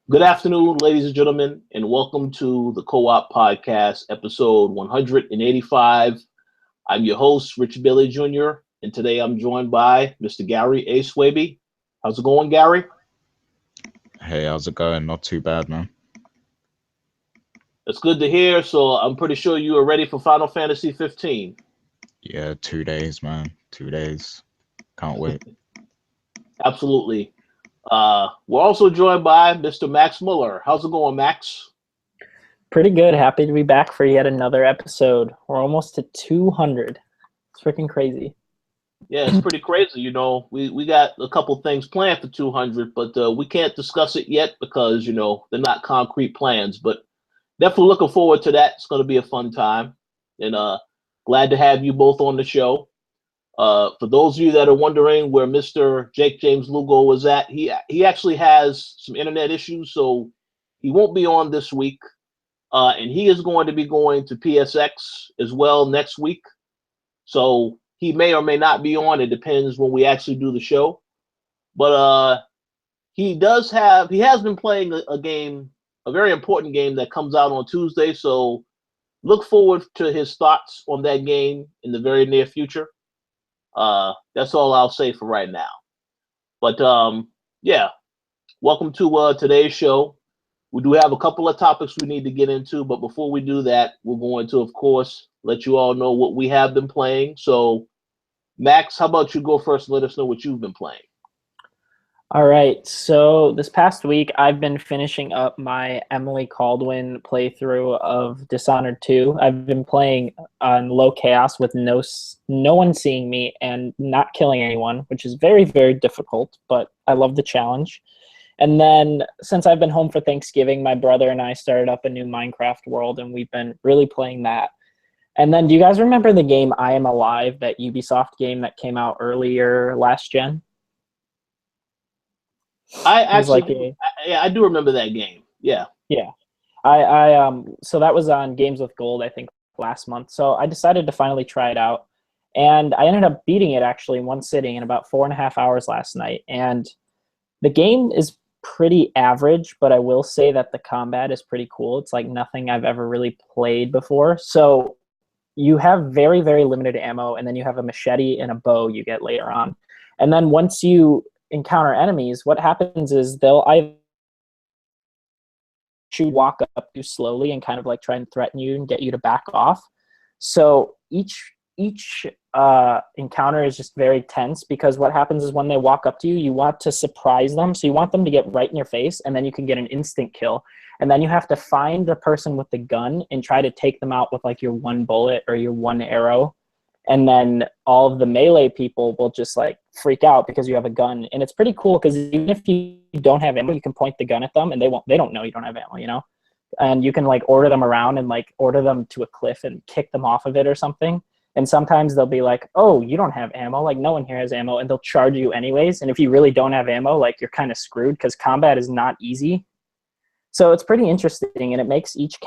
Good afternoon, ladies and gentlemen, and welcome to the Co-op Podcast, episode 185. I'm your host, Rich Bailey Jr., and today I'm joined by Mr. Gary A. Swaby. How's it going, Gary? Hey, how's it going? Not too bad, man. It's good to hear. So I'm pretty sure you are ready for Final Fantasy 15. Yeah, 2 days, man. 2 days. Can't wait. Absolutely. We're also joined by Mr. Max Muller. How's it going, Max? Pretty good. Happy to be back for yet another episode. We're almost to 200. It's freaking crazy. Yeah, it's pretty crazy. We got a couple things planned for 200, but we can't discuss it yet because, they're not concrete plans. But definitely looking forward to that. It's going to be a fun time. And glad to have you both on the show. For those of you that are wondering where Mr. Jake James Lugo is at, he actually has some internet issues, so he won't be on this week. And he is going to be going to PSX as well next week. So he may or may not be on. It depends when we actually do the show. But he has been playing a game, a very important game that comes out on Tuesday. So look forward to his thoughts on that game in the very near future. That's all I'll say for right now. But yeah, welcome to today's show. We do have a couple of topics we need to get into, but before we do that, we're going to, of course, let you all know what we have been playing. So, Max, how about you go first and let us know what you've been playing? All right. So this past week, I've been finishing up my Emily Caldwin playthrough of Dishonored 2. I've been playing on low chaos with no one seeing me and not killing anyone, which is very, very difficult, but I love the challenge. And then since I've been home for Thanksgiving, my brother and I started up a new Minecraft world, and we've been really playing that. And then do you guys remember the game I Am Alive, that Ubisoft game that came out earlier last gen? I It was actually, like a I do remember that game. Yeah. yeah. So that was on Games with Gold, I think, last month. So I decided to finally try it out. And I ended up beating it actually in one sitting in about 4.5 hours last night. And the game is pretty average, but I will say that the combat is pretty cool. It's like nothing I've ever really played before. So you have very, very limited ammo, and then you have a machete and a bow you get later on. And then once you encounter enemies, what happens is they'll either walk up too slowly and kind of like try and threaten you and get you to back off. So each encounter is just very tense, because what happens is when they walk up to you, you want to surprise them. So you want them to get right in your face, and then you can get an instant kill. And then you have to find the person with the gun and try to take them out with like your one bullet or your one arrow. And then all of the melee people will just like freak out because you have a gun. And it's pretty cool because even if you don't have ammo, you can point the gun at them and they don't know you don't have ammo, And you can like order them around and like order them to a cliff and kick them off of it or something. And sometimes they'll be like, oh, you don't have ammo. Like no one here has ammo, and they'll charge you anyways. And if you really don't have ammo, like you're kind of screwed because combat is not easy. So it's pretty interesting, and it makes each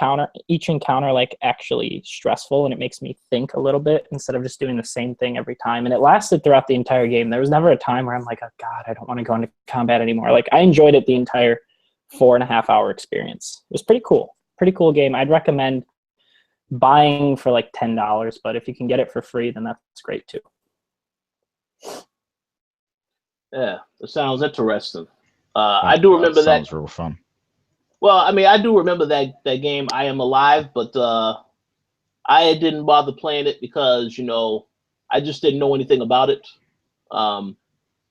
encounter like actually stressful, and it makes me think a little bit instead of just doing the same thing every time. And it lasted throughout the entire game. There was never a time where I'm like, oh God, I don't want to go into combat anymore. Like I enjoyed it the entire 4.5 hour experience. It was pretty cool. Pretty cool game. I'd recommend buying for like $10, but if you can get it for free, then that's great too. Yeah, it sounds interesting. I do remember that. Sounds real fun. Well, I mean, I do remember that game, I Am Alive, but I didn't bother playing it because, I just didn't know anything about it.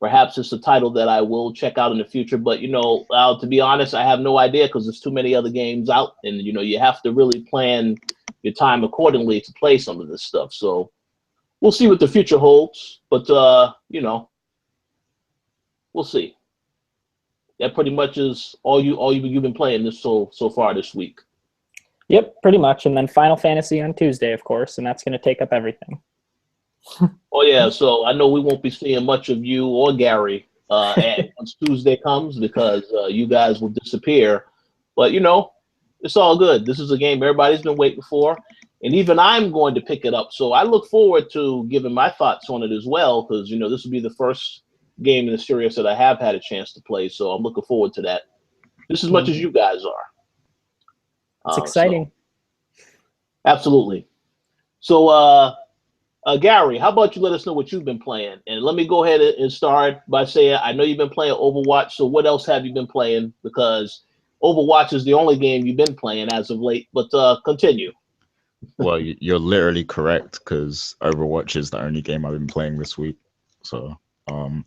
Perhaps it's a title that I will check out in the future, but, to be honest, I have no idea because there's too many other games out, and, you have to really plan your time accordingly to play some of this stuff. So we'll see what the future holds, but, we'll see. That pretty much is all you've been playing this so far this week. Yep, pretty much. And then Final Fantasy on Tuesday, of course, and that's going to take up everything. Oh yeah, so I know we won't be seeing much of you or Gary once Tuesday comes because you guys will disappear. But it's all good. This is a game everybody's been waiting for, and even I'm going to pick it up. So I look forward to giving my thoughts on it as well, because this will be the first game in the series that I have had a chance to play. So I'm looking forward to that. just as much as you guys are. It's exciting. Absolutely. So, Gary, how about you let us know what you've been playing? And let me go ahead and start by saying I know you've been playing Overwatch. So what else have you been playing? Because Overwatch is the only game you've been playing as of late. But continue. Well, you're literally correct because Overwatch is the only game I've been playing this week. So,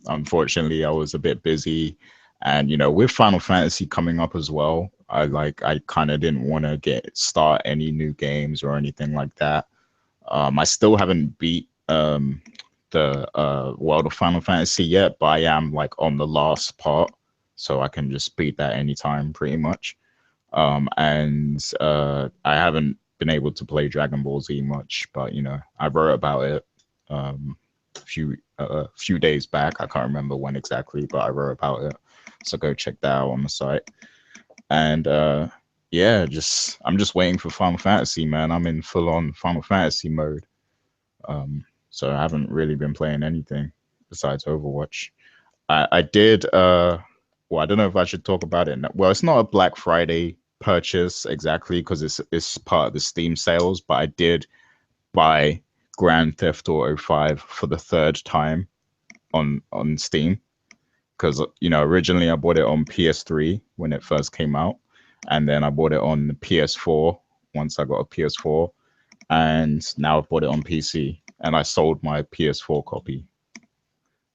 unfortunately, I was a bit busy, and with Final Fantasy coming up as well, I kind of didn't want to start any new games or anything like that. I still haven't beat the world of Final Fantasy yet, but I am like on the last part, so I can just beat that anytime pretty much. And I haven't been able to play Dragon Ball Z much, but I wrote about it a few days back. I can't remember when exactly, but I wrote about it, so go check that out on the site. And yeah, I'm just waiting for Final Fantasy, man. I'm in full on Final Fantasy mode. So I haven't really been playing anything besides Overwatch. I did well, I don't know if I should talk about it. Well, it's not a Black Friday purchase exactly because it's part of the Steam sales, but I did buy Grand Theft Auto 5 for the third time on Steam because originally I bought it on PS3 when it first came out, and then I bought it on the PS4 once I got a PS4, and now I've bought it on PC, and I sold my PS4 copy.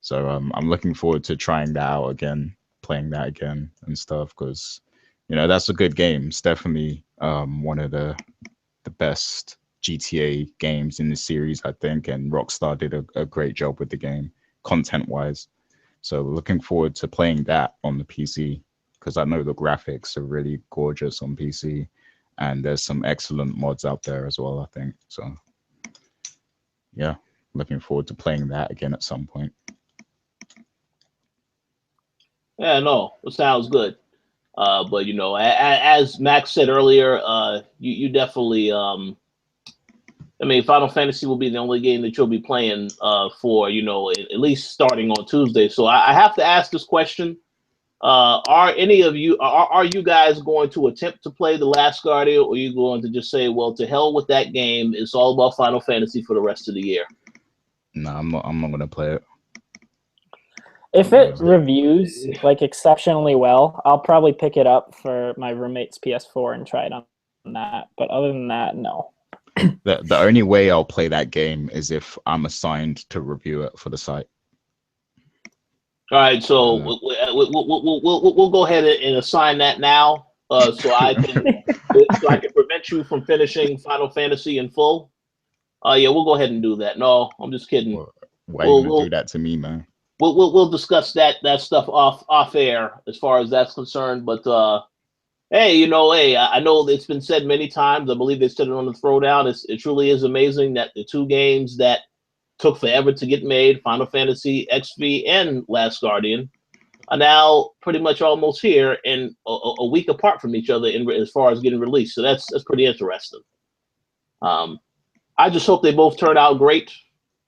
So I'm looking forward to trying that out again, playing that again and stuff, because that's a good game. It's definitely one of the best GTA games in the series, I think, and Rockstar did a great job with the game content-wise. So looking forward to playing that on the PC, because I know the graphics are really gorgeous on PC, and there's some excellent mods out there as well, I think. So yeah, looking forward to playing that again at some point. Yeah, no, it sounds good. But as Max said earlier, you definitely I mean, Final Fantasy will be the only game that you'll be playing for, at least starting on Tuesday. So I have to ask this question. Are any of you, are you guys going to attempt to play The Last Guardian, or are you going to just say, well, to hell with that game. It's all about Final Fantasy for the rest of the year? No, I'm not going to play it. If it reviews like exceptionally well, I'll probably pick it up for my roommate's PS4 and try it on that. But other than that, no. The only way I'll play that game is if I'm assigned to review it for the site. All right, so we'll go ahead and assign that now, so I can prevent you from finishing Final Fantasy in full. Yeah, we'll go ahead and do that. No, I'm just kidding. Why are you gonna do that to me, man? We'll discuss that stuff off air as far as that's concerned. But hey, I know it's been said many times. I believe they said it on the throwdown. It truly is amazing that the two games that took forever to get made, Final Fantasy XV and Last Guardian, are now pretty much almost here and a week apart from each other as far as getting released. So that's pretty interesting. I just hope they both turn out great,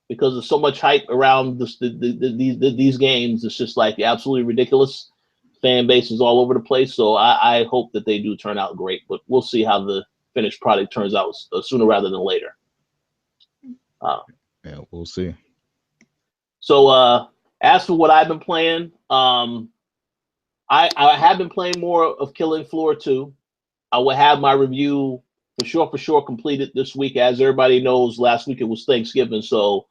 because there's so much hype around these games. It's just like absolutely ridiculous. Fan base is all over the place. So I hope that they do turn out great, but we'll see how the finished product turns out sooner rather than later. Yeah, we'll see. So as for what I've been playing, I have been playing more of Killing Floor 2. I will have my review for sure completed this week. As everybody knows, last week it was Thanksgiving, so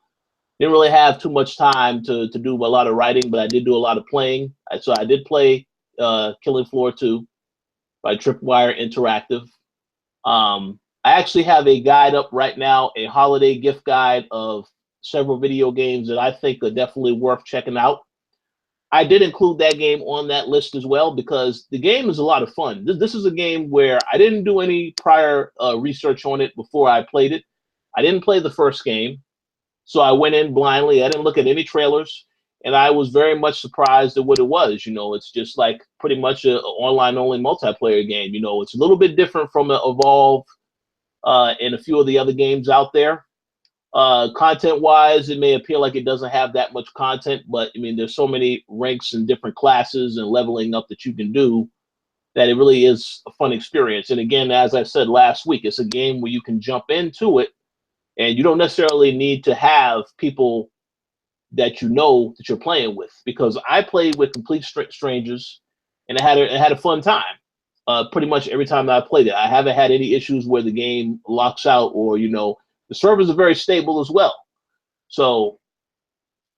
didn't really have too much time to do a lot of writing, but I did do a lot of playing. So I did play Killing Floor 2 by Tripwire Interactive. I actually have a guide up right now, a holiday gift guide of several video games that I think are definitely worth checking out. I did include that game on that list as well, because the game is a lot of fun. This is a game where I didn't do any prior research on it before I played it. I didn't play the first game, so I went in blindly. I didn't look at any trailers, and I was very much surprised at what it was. It's just like pretty much an online-only multiplayer game. It's a little bit different from Evolve and a few of the other games out there. Content-wise, it may appear like it doesn't have that much content, but I mean, there's so many ranks and different classes and leveling up that you can do that it really is a fun experience. And again, as I said last week, it's a game where you can jump into it, and you don't necessarily need to have people that you know that you're playing with. Because I played with complete strangers, and I had a fun time. Pretty much every time that I played it, I haven't had any issues where the game locks out, or the servers are very stable as well. So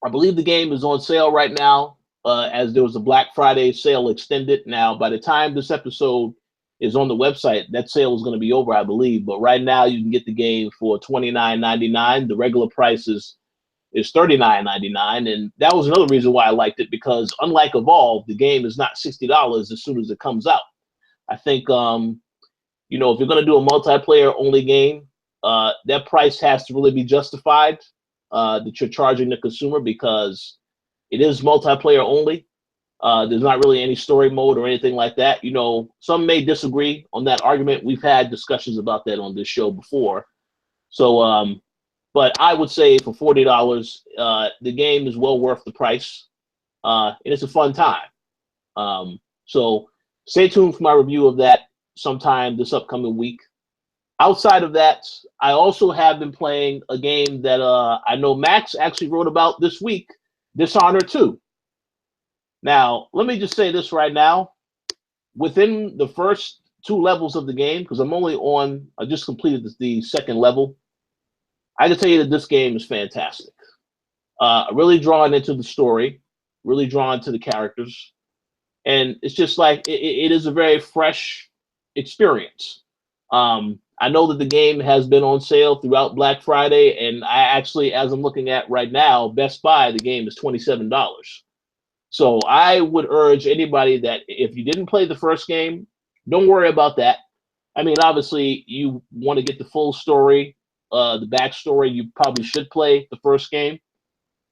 I believe the game is on sale right now, as there was a Black Friday sale extended. Now, by the time this episode is on the website, that sale is going to be over, I believe. But right now, you can get the game for $29.99. The regular price is $39.99, and that was another reason why I liked it, because unlike Evolve, the game is not $60 as soon as it comes out. I think if you're going to do a multiplayer only game, that price has to really be justified, that you're charging the consumer, because it is multiplayer only. There's not really any story mode or anything like that. Some may disagree on that argument. We've had discussions about that on this show before. So, but I would say for $40, the game is well worth the price, and it's a fun time. So stay tuned for my review of that sometime this upcoming week. Outside of that, I also have been playing a game that I know Max actually wrote about this week, Dishonored 2. Now, let me just say this right now. Within the first 2 levels of the game, because I just completed the second level, I can tell you that this game is fantastic. Really drawn into the story, really drawn to the characters. And it's just like, it is a very fresh experience. I know that the game has been on sale throughout Black Friday, and I actually, as I'm looking at right now, Best Buy, the game is $27. So I would urge anybody that if you didn't play the first game, don't worry about that. I mean, obviously, you want to get the full story, the backstory, you probably should play the first game.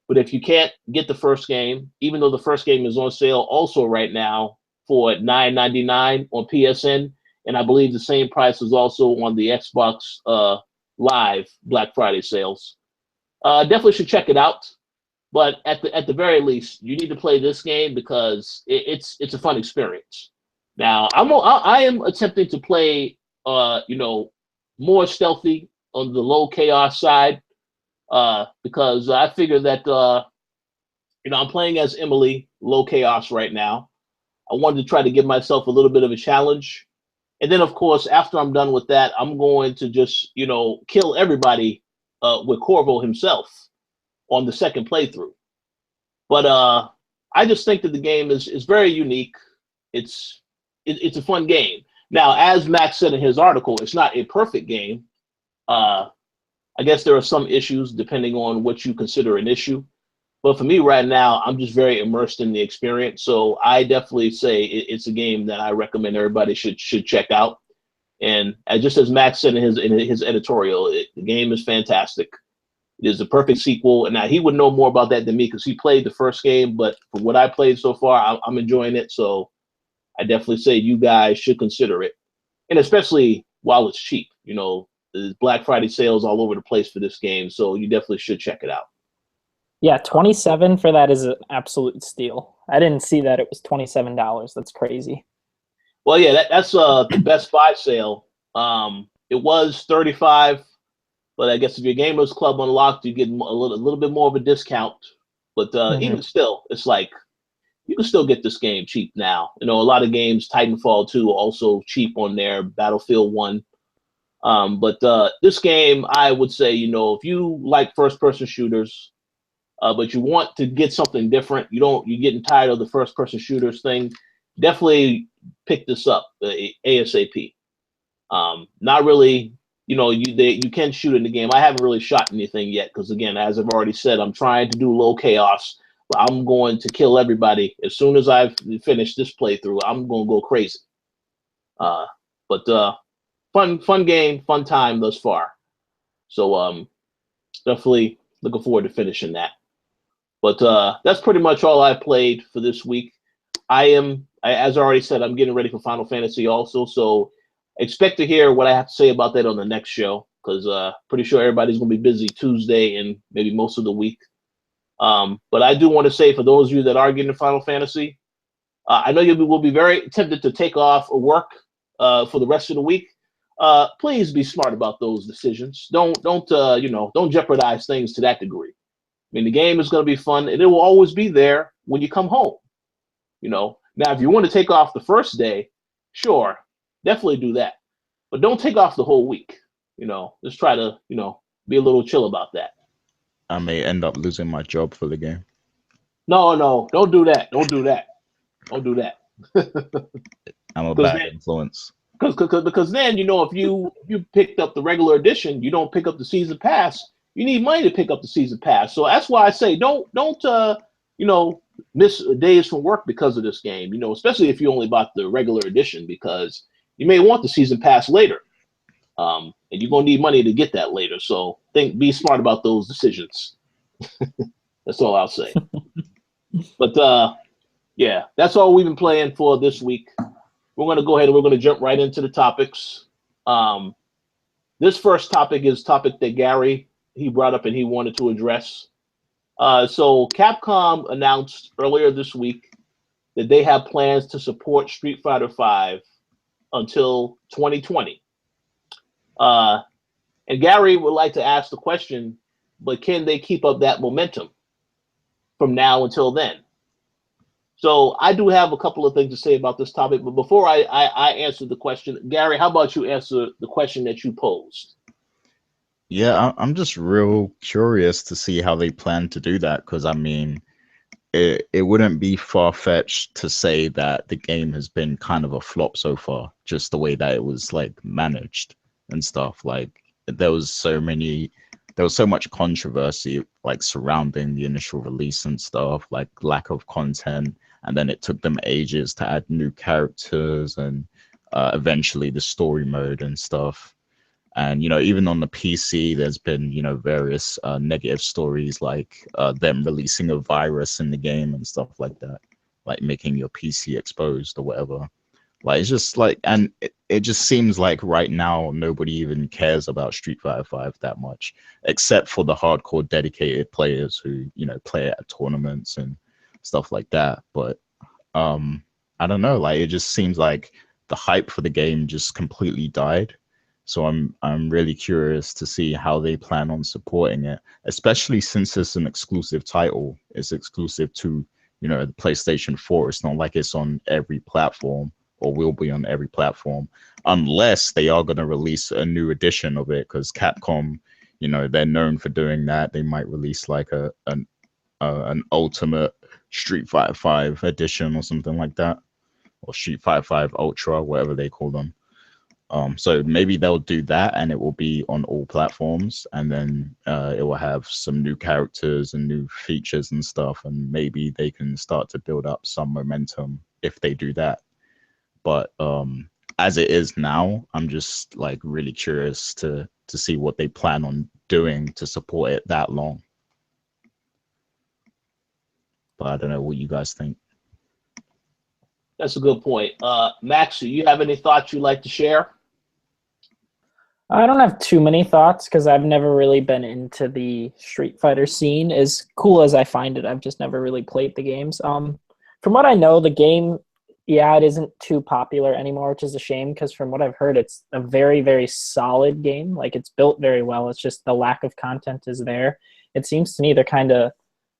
But if you can't get the first game, even though the first game is on sale also right now for $9.99 on PSN, and I believe the same price is also on the Xbox Live Black Friday sales, definitely should check it out. But at the very least, you need to play this game, because it's a fun experience. Now, I am attempting to play more stealthy on the low chaos side, because I figure that I'm playing as Emily, low chaos right now. I wanted to try to give myself a little bit of a challenge. And then, of course, after I'm done with that, I'm going to just, kill everybody with Corvo himself on the second playthrough. But I just think that the game is very unique. It's a fun game. Now, as Max said in his article, it's not a perfect game. I guess there are some issues depending on what you consider an issue. But for me right now, I'm just very immersed in the experience. So I definitely say it's a game that I recommend everybody should check out. And just as Max said in his editorial, the game is fantastic. It is the perfect sequel. And now he would know more about that than me, because he played the first game. But from what I played so far, I'm enjoying it. So I definitely say you guys should consider it. And especially while it's cheap. There's Black Friday sales all over the place for this game. So you definitely should check it out. Yeah, 27 for that is an absolute steal. I didn't see that it was $27. That's crazy. Well, yeah, that's the Best Buy sale. It was 35, but I guess if your Gamers Club unlocked, you get a little bit more of a discount. But even still, it's like you can still get this game cheap now. A lot of games, Titanfall 2, also cheap on there, Battlefield 1. But this game, I would say, if you like first-person shooters, but you want to get something different, you're getting tired of the first-person shooters thing, definitely pick this up ASAP. Not really, you can shoot in the game. I haven't really shot anything yet, because again, as I've already said, I'm trying to do low chaos. But I'm going to kill everybody as soon as I've finished this playthrough. I'm going to go crazy. But fun game, fun time thus far. So definitely looking forward to finishing that. But that's pretty much all I played for this week. As I already said, I'm getting ready for Final Fantasy also. So expect to hear what I have to say about that on the next show, because pretty sure everybody's going to be busy Tuesday and maybe most of the week. But I do want to say, for those of you that are getting Final Fantasy, I know you will be very tempted to take off or work for the rest of the week. Please be smart about those decisions. Don't jeopardize things to that degree. I mean, the game is going to be fun, and it will always be there when you come home. Now, if you want to take off the first day, sure, definitely do that, but don't take off the whole week. Just try to be a little chill about that. I may end up losing my job for the game. No, don't do that. Don't do that. Don't do that. I'm a bad influence. Because then, if you picked up the regular edition, you don't pick up the season pass. You need money to pick up the season pass. So that's why I say don't miss days from work because of this game. Especially if you only bought the regular edition, because you may want the season pass later, and you're gonna need money to get that later. So be smart about those decisions. That's all I'll say. But yeah, that's all we've been playing for this week. We're going to go ahead and we're going to jump right into the topics. This first topic is topic that Gary, he brought up and he wanted to address. So Capcom announced earlier this week that they have plans to support Street Fighter V until 2020. And Gary would like to ask the question, but can they keep up that momentum from now until then? So I do have a couple of things to say about this topic, but before I answer the question, Gary, how about you answer the question that you posed? Yeah, I'm just real curious to see how they plan to do that, because I mean, it wouldn't be far-fetched to say that the game has been kind of a flop so far, just the way that it was like managed and stuff. Like there was so much controversy like surrounding the initial release and stuff, like lack of content, and then it took them ages to add new characters and eventually the story mode and stuff. And even on the PC, there's been various negative stories, like them releasing a virus in the game and stuff like that, like making your PC exposed or whatever. Like it's just like, and it just seems like right now nobody even cares about Street Fighter V that much, except for the hardcore dedicated players who play at tournaments and stuff like that. But I don't know, like it just seems like the hype for the game just completely died. So I'm really curious to see how they plan on supporting it, especially since it's an exclusive title. It's exclusive to the PlayStation 4. It's not like it's on every platform or will be on every platform, unless they are going to release a new edition of it, because Capcom, they're known for doing that. They might release like an ultimate Street Fighter V edition or something like that, or Street Fighter V Ultra, whatever they call them. So maybe they'll do that and it will be on all platforms, and then it will have some new characters and new features and stuff, and maybe they can start to build up some momentum if they do that. But as it is now, I'm just like really curious to see what they plan on doing to support it that long. But I don't know what you guys think. That's a good point. Max, do you have any thoughts you'd like to share? I don't have too many thoughts because I've never really been into the Street Fighter scene. As cool as I find it, I've just never really played the games. From what I know, the game, yeah, it isn't too popular anymore, which is a shame because from what I've heard, it's a very, very solid game. Like it's built very well. It's just the lack of content is there. It seems to me they're kind of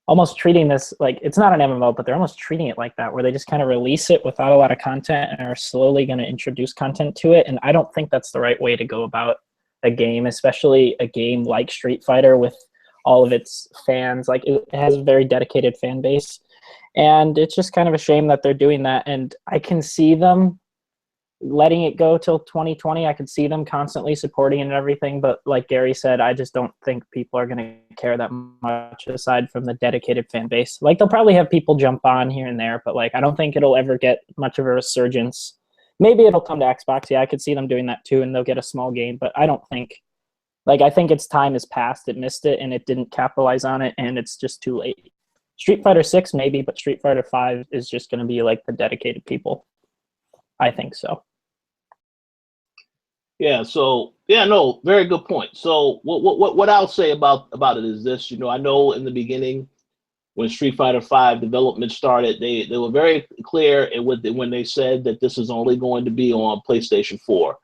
almost treating this like it's not an MMO, but they're almost treating it like that, where they just kind of release it without a lot of content and are slowly going to introduce content to it. And I don't think that's the right way to go about a game, especially a game like Street Fighter with all of its fans. Like it has a very dedicated fan base. And it's just kind of a shame that they're doing that. And I can see them letting it go till 2020. I could see them constantly supporting it and everything, but like Gary said, I just don't think people are going to care that much aside from the dedicated fan base. Like they'll probably have people jump on here and there, but like I don't think it'll ever get much of a resurgence. Maybe it'll come to Xbox. Yeah, I could see them doing that too, and they'll get a small game, but I don't think, like I think its time has passed. It missed it and it didn't capitalize on it, and it's just too late. Street Fighter 6 maybe, but Street Fighter 5 is just going to be like the dedicated people. I think so. Yeah. So yeah, no, very good point. So what I'll say about it is this. I know in the beginning, when Street Fighter V development started, they were very clear when they said that this is only going to be on PlayStation 4.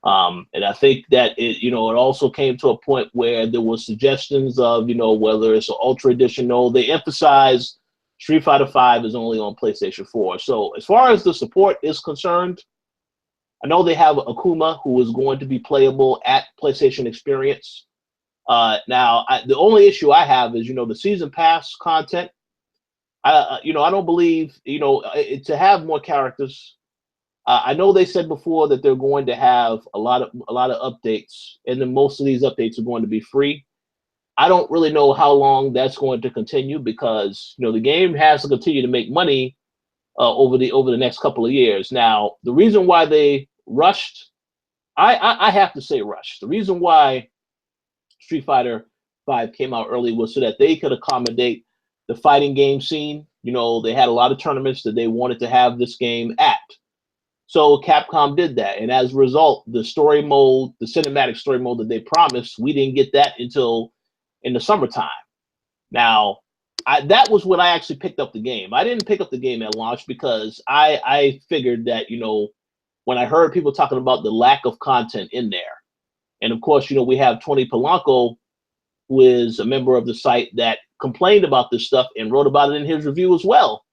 And I think that it also came to a point where there was suggestions of, whether it's an Ultra Edition. No, they emphasized Street Fighter V is only on PlayStation 4. So as far as the support is concerned, I know they have Akuma, who is going to be playable at PlayStation Experience. Now, the only issue I have is, the season pass content. I don't believe, to have more characters. I know they said before that they're going to have a lot of updates, and then most of these updates are going to be free. I don't really know how long that's going to continue because the game has to continue to make money over the next couple of years. Now, the reason why they rushed, I have to say rushed. The reason why Street Fighter V came out early was so that they could accommodate the fighting game scene. They had a lot of tournaments that they wanted to have this game at. So Capcom did that, and as a result, the story mode, the cinematic story mode that they promised, we didn't get that until in the summertime. Now, that was when I actually picked up the game. I didn't pick up the game at launch because I figured that, when I heard people talking about the lack of content in there, and of course, we have Tony Polanco, who is a member of the site that complained about this stuff and wrote about it in his review as well.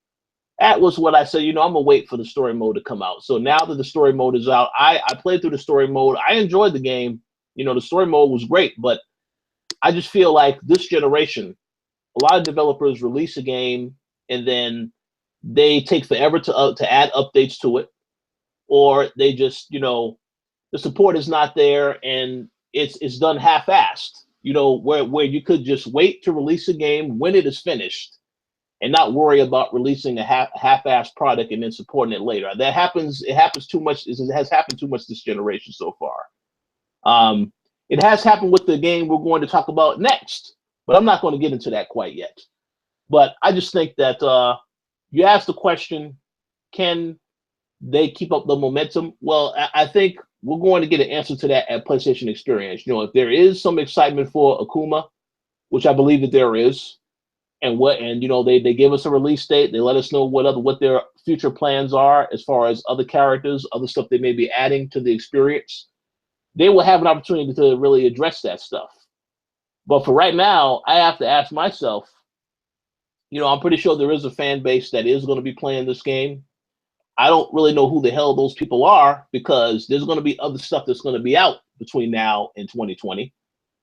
That was what I said, I'm going to wait for the story mode to come out. So now that the story mode is out, I played through the story mode. I enjoyed the game. The story mode was great, but I just feel like this generation, a lot of developers release a game and then they take forever to add updates to it, or they just, the support is not there and it's done half-assed, where you could just wait to release a game when it is finished and not worry about releasing a half-assed product and then supporting it later. That happens. It happens too much. It has happened too much this generation so far. It has happened with the game we're going to talk about next, but I'm not going to get into that quite yet. But I just think that you asked the question, can they keep up the momentum? Well, I think we're going to get an answer to that at PlayStation Experience. If there is some excitement for Akuma, which I believe that there is, and they give us a release date. They let us know what their future plans are as far as other characters, other stuff they may be adding to the experience. They will have an opportunity to really address that stuff. But for right now, I have to ask myself, I'm pretty sure there is a fan base that is going to be playing this game. I don't really know who the hell those people are because there's going to be other stuff that's going to be out between now and 2020.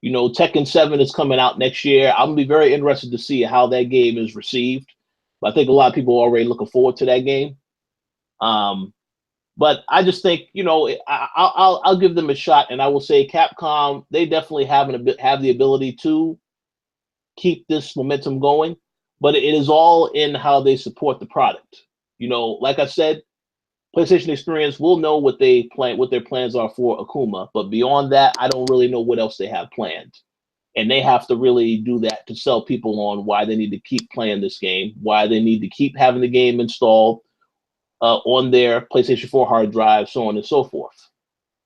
Tekken 7 is coming out next year. I'm going to be very interested to see how that game is received. But I think a lot of people are already looking forward to that game. But I just think, I'll give them a shot, and I will say Capcom, they definitely have the ability to keep this momentum going, but it is all in how they support the product. Like I said, PlayStation Experience will know what their plans are for Akuma, but beyond that, I don't really know what else they have planned. And they have to really do that to sell people on why they need to keep playing this game, why they need to keep having the game installed on their PlayStation 4 hard drive, so on and so forth.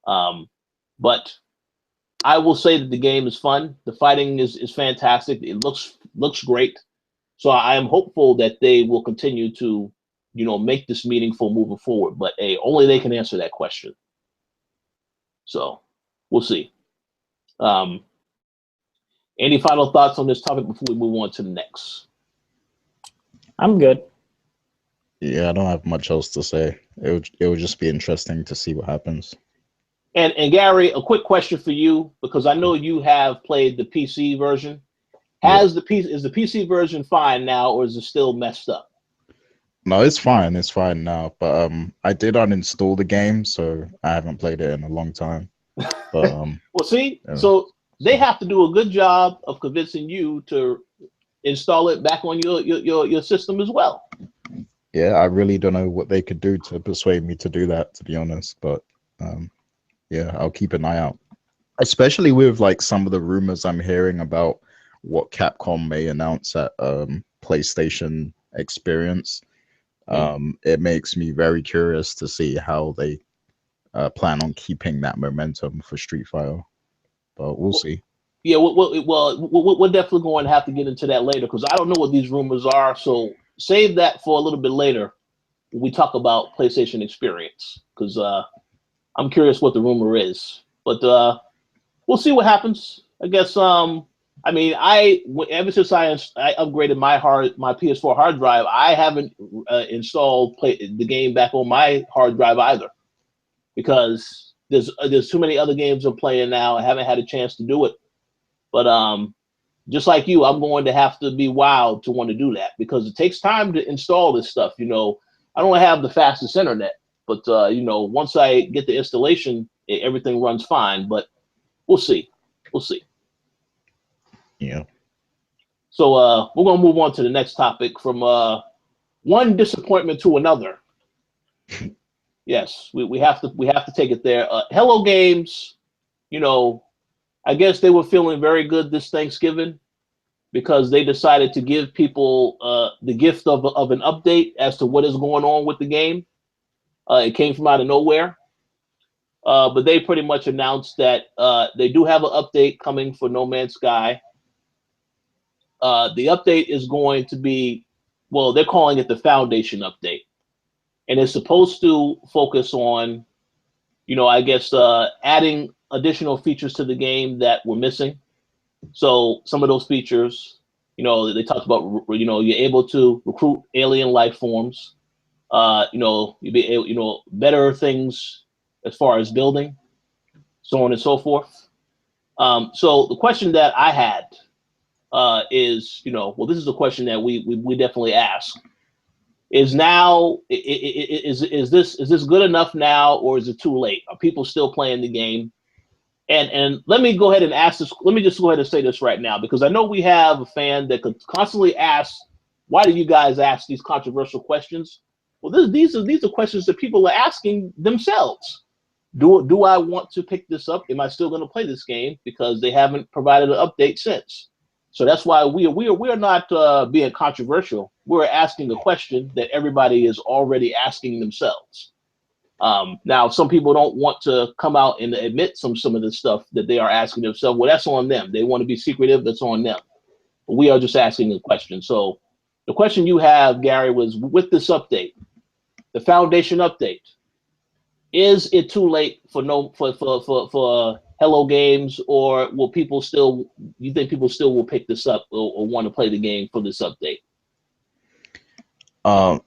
But I will say that the game is fun. The fighting is fantastic. It looks great. So I am hopeful that they will continue to make this meaningful moving forward. But hey, only they can answer that question. So we'll see. Any final thoughts on this topic before we move on to the next? I'm good. Yeah, I don't have much else to say. It would just be interesting to see what happens. And Gary, a quick question for you, because I know you have played the PC version. Is the PC version fine now, or is it still messed up? No, it's fine. It's fine now. But I did uninstall the game, so I haven't played it in a long time. But well, see, so they have to do a good job of convincing you to install it back on your system as well. Yeah, I really don't know what they could do to persuade me to do that, to be honest. But yeah, I'll keep an eye out. Especially with like some of the rumors I'm hearing about what Capcom may announce at PlayStation Experience. It makes me very curious to see how they plan on keeping that momentum for Street Fighter. But we'll see. Yeah, we're definitely going to have to get into that later because I don't know what these rumors are. So save that for a little bit later when we talk about PlayStation Experience because I'm curious what the rumor is. But we'll see what happens. I guess. I mean, ever since I upgraded my PS4 hard drive, I haven't installed the game back on my hard drive either because there's too many other games I'm playing now. I haven't had a chance to do it. But just like you, I'm going to have to be wild to want to do that because it takes time to install this stuff. You know, I don't have the fastest internet, but you know, once I get the installation, everything runs fine. But we'll see. We'll see. Yeah. So we're gonna move on to the next topic from one disappointment to another. Yes, we have to take it there. Hello Games, you know, I guess they were feeling very good this Thanksgiving because they decided to give people the gift of an update as to what is going on with the game. It came from out of nowhere. But they pretty much announced that they do have an update coming for No Man's Sky. The update is going to be, well, they're calling it the Foundation update. And it's supposed to focus on, you know, I guess adding additional features to the game that were missing. So some of those features, you know, they talked about, you know, you're able to recruit alien life forms. You know, you be able, you know, better things as far as building, so on and so forth. So the question that I had is, you know, well, this is a question that we definitely ask. Is now is this good enough now, or is it too late? Are people still playing the game? And let me go ahead and ask this. Let me just go ahead and say this right now because I know we have a fan that could constantly ask, "Why do you guys ask these controversial questions?" Well, these are questions that people are asking themselves. Do I want to pick this up? Am I still going to play this game? Because they haven't provided an update since. So that's why we are not being controversial. We're asking a question that everybody is already asking themselves. Now, some people don't want to come out and admit some of the stuff that they are asking themselves. Well, that's on them. They want to be secretive. That's on them. But we are just asking a question. So the question you have, Gary, was with this update, the Foundation update. Is it too late for Hello Games, or will people still? You think people still will pick this up or want to play the game for this update?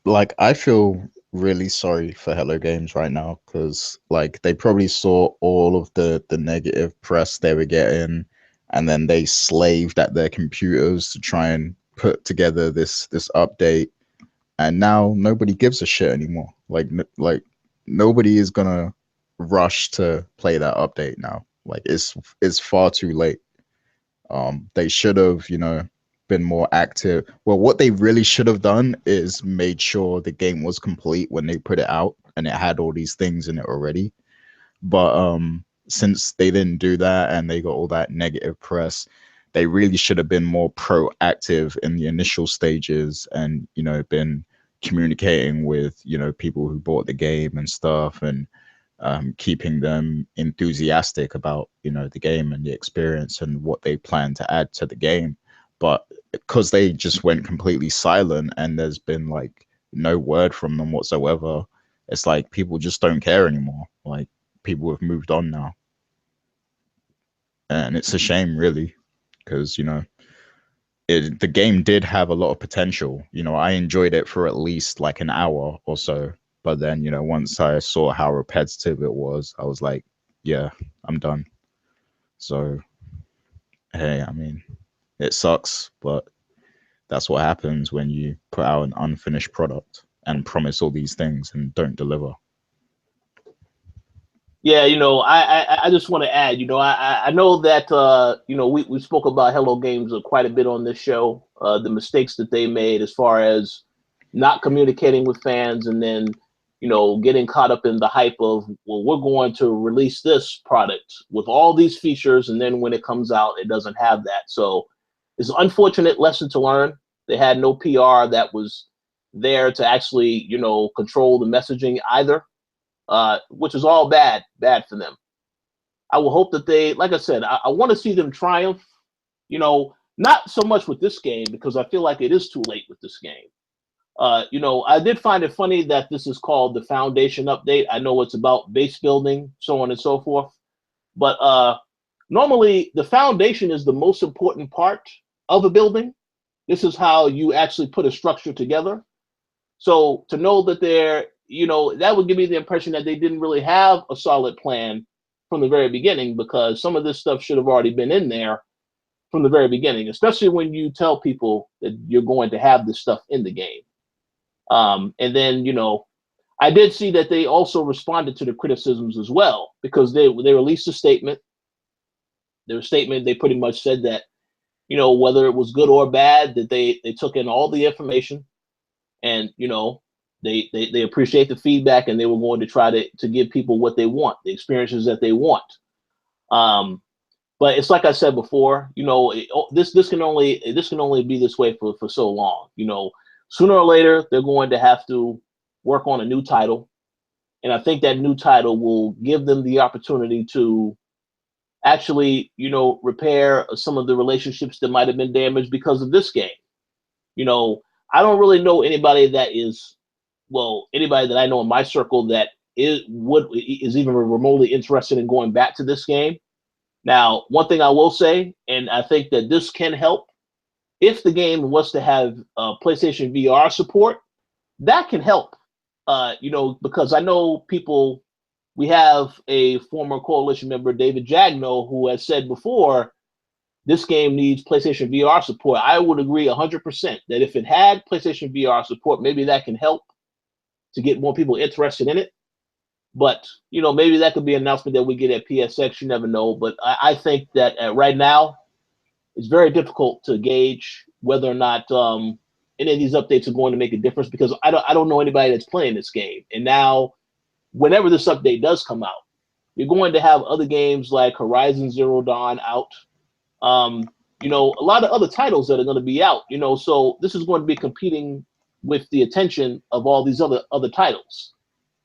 Like I feel really sorry for Hello Games right now because like they probably saw all of the negative press they were getting, and then they slaved at their computers to try and put together this update, and now nobody gives a shit anymore. Like nobody is gonna rush to play that update now. Like it's far too late. They should have, you know, been more active. Well, what they really should have done is made sure the game was complete when they put it out and it had all these things in it already. But since they didn't do that and they got all that negative press, they really should have been more proactive in the initial stages and, you know, been communicating with, you know, people who bought the game and stuff, and keeping them enthusiastic about, you know, the game and the experience and what they plan to add to the game. But because they just went completely silent and there's been like no word from them whatsoever, it's like people just don't care anymore. Like people have moved on now, and it's a shame, really, because, you know, the game did have a lot of potential. You know, I enjoyed it for at least like an hour or so, but then, you know, once I saw how repetitive it was, I was like, yeah, I'm done. So hey, I mean, it sucks, but that's what happens when you put out an unfinished product and promise all these things and don't deliver. Yeah, you know, I just want to add, you know, I know that you know, we spoke about Hello Games quite a bit on this show, the mistakes that they made as far as not communicating with fans and then, you know, getting caught up in the hype of, well, we're going to release this product with all these features, and then when it comes out, it doesn't have that. So it's an unfortunate lesson to learn. They had no PR that was there to actually, you know, control the messaging either, which is all bad for them. I will hope that they, like I said, I want to see them triumph. You know, not so much with this game because I feel like it is too late with this game. You know, I did find it funny that this is called the Foundation Update. I know it's about base building, so on and so forth. But normally, the foundation is the most important part of a building. This is how you actually put a structure together. So to know that they're, you know, that would give me the impression that they didn't really have a solid plan from the very beginning, because some of this stuff should have already been in there from the very beginning, especially when you tell people that you're going to have this stuff in the game. And then, you know, I did see that they also responded to the criticisms as well, because they released a statement. Their statement, they pretty much said that, you know, whether it was good or bad, that they took in all the information, and, you know, they appreciate the feedback, and they were going to try to give people what they want, the experiences that they want. But it's like I said before, you know, this can only be this way for so long. You know, sooner or later they're going to have to work on a new title, and I think that new title will give them the opportunity to actually, you know, repair some of the relationships that might have been damaged because of this game. You know, I don't really know anybody that is, well, anybody that I know in my circle that is even remotely interested in going back to this game. Now, one thing I will say, and I think that this can help, if the game was to have PlayStation VR support, that can help. You know, because I know people, we have a former Koalition member, David Jagno, who has said before, this game needs PlayStation VR support. I would agree 100% that if it had PlayStation VR support, maybe that can help to get more people interested in it. But, you know, maybe that could be an announcement that we get at PSX. You never know. But I think that right now, it's very difficult to gauge whether or not any of these updates are going to make a difference, because I don't know anybody that's playing this game. And now, whenever this update does come out, you're going to have other games like Horizon Zero Dawn out. You know, a lot of other titles that are going to be out. You know, so this is going to be competing with the attention of all these other titles.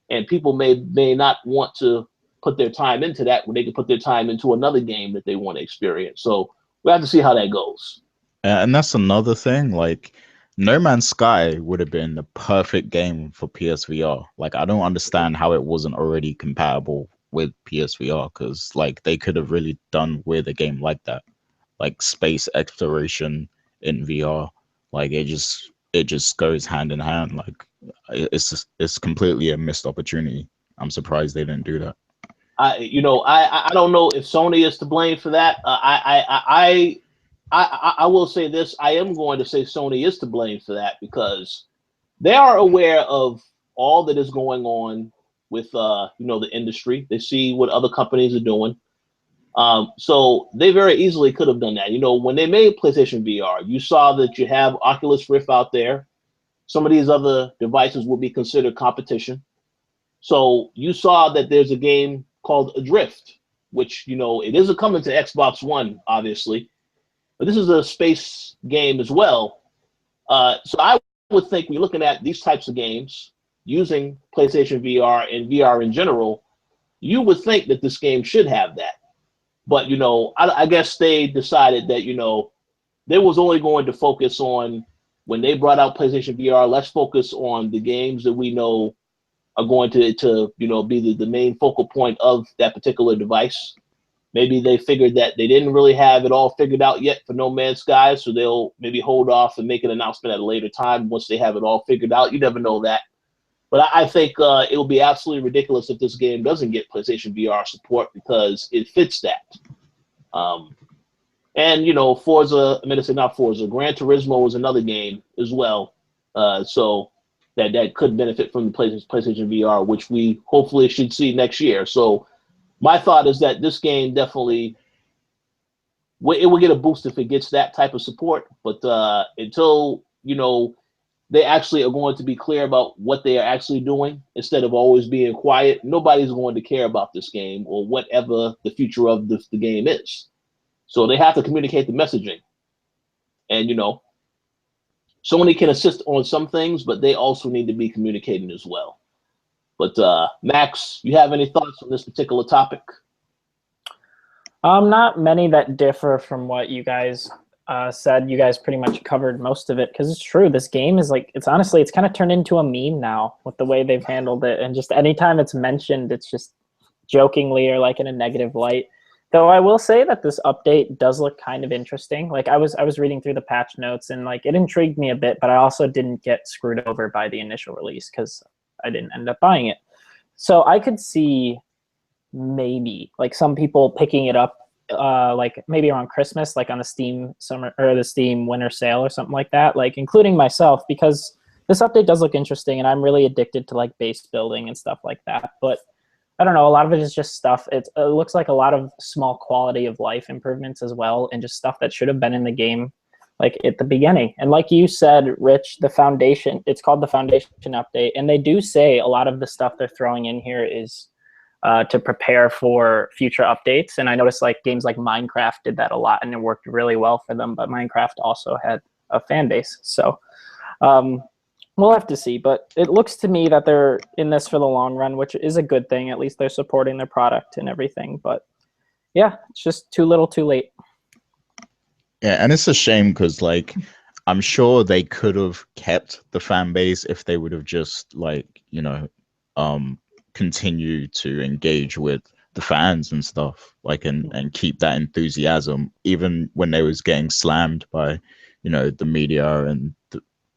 And people may not want to put their time into that when they can put their time into another game that they want to experience. So we have to see how that goes. And that's another thing. Like, No Man's Sky would have been the perfect game for PSVR. Like, I don't understand how it wasn't already compatible with PSVR, because like they could have really done with a game like that, like space exploration in VR. Like it just goes hand in hand. Like it's completely a missed opportunity. I'm surprised they didn't do that. I don't know if Sony is to blame for that. I will say this. I am going to say Sony is to blame for that, because they are aware of all that is going on with you know, the industry. They see what other companies are doing. So they very easily could have done that. You know, when they made PlayStation VR, you saw that you have Oculus Rift out there. Some of these other devices will be considered competition. So you saw that there's a game called Adrift, which, you know, it isn't coming to Xbox One, obviously, but this is a space game as well. So I would think, we're looking at these types of games using PlayStation VR and VR in general, you would think that this game should have that. But, you know, I guess they decided that, you know, they was only going to focus on, when they brought out PlayStation VR, let's focus on the games that we know are going to you know, be the main focal point of that particular device. Maybe they figured that they didn't really have it all figured out yet for No Man's Sky, so they'll maybe hold off and make an announcement at a later time once they have it all figured out. You never know that. But I think it will be absolutely ridiculous if this game doesn't get PlayStation VR support, because it fits that. And, you know, Forza, I mean, it's not Forza, Gran Turismo is another game as well. So that could benefit from the PlayStation VR, which we hopefully should see next year. So my thought is that this game definitely, it will get a boost if it gets that type of support. But until, you know, they actually are going to be clear about what they are actually doing, instead of always being quiet, nobody's going to care about this game or whatever the future of the game is. So they have to communicate the messaging. And, you know, Sony can assist on some things, but they also need to be communicating as well. But Max, you have any thoughts on this particular topic? Not many that differ from what you guys said. You guys pretty much covered most of it because it's true. This game is like, it's honestly, it's kind of turned into a meme now with the way they've handled it. And just anytime it's mentioned, it's just jokingly or like in a negative light. Though I will say that this update does look kind of interesting. Like I was reading through the patch notes and like it intrigued me a bit, but I also didn't get screwed over by the initial release because I didn't end up buying it. So I could see maybe like some people picking it up like maybe around Christmas, like on the Steam summer or the Steam winter sale or something like that, like including myself, because this update does look interesting and I'm really addicted to like base building and stuff like that. But I don't know, a lot of it is just stuff. It looks like a lot of small quality of life improvements as well, and just stuff that should have been in the game like at the beginning. And like you said, Rich, the foundation, it's called the foundation update, and they do say a lot of the stuff they're throwing in here is to prepare for future updates. And I noticed like games like Minecraft did that a lot and it worked really well for them, but Minecraft also had a fan base. So we'll have to see, but it looks to me that they're in this for the long run, which is a good thing. At least they're supporting their product and everything, but yeah, it's just too little too late. Yeah, and it's a shame because like I'm sure they could have kept the fan base if they would have just like, you know, continue to engage with the fans and stuff, like and keep that enthusiasm even when they was getting slammed by, you know, the media and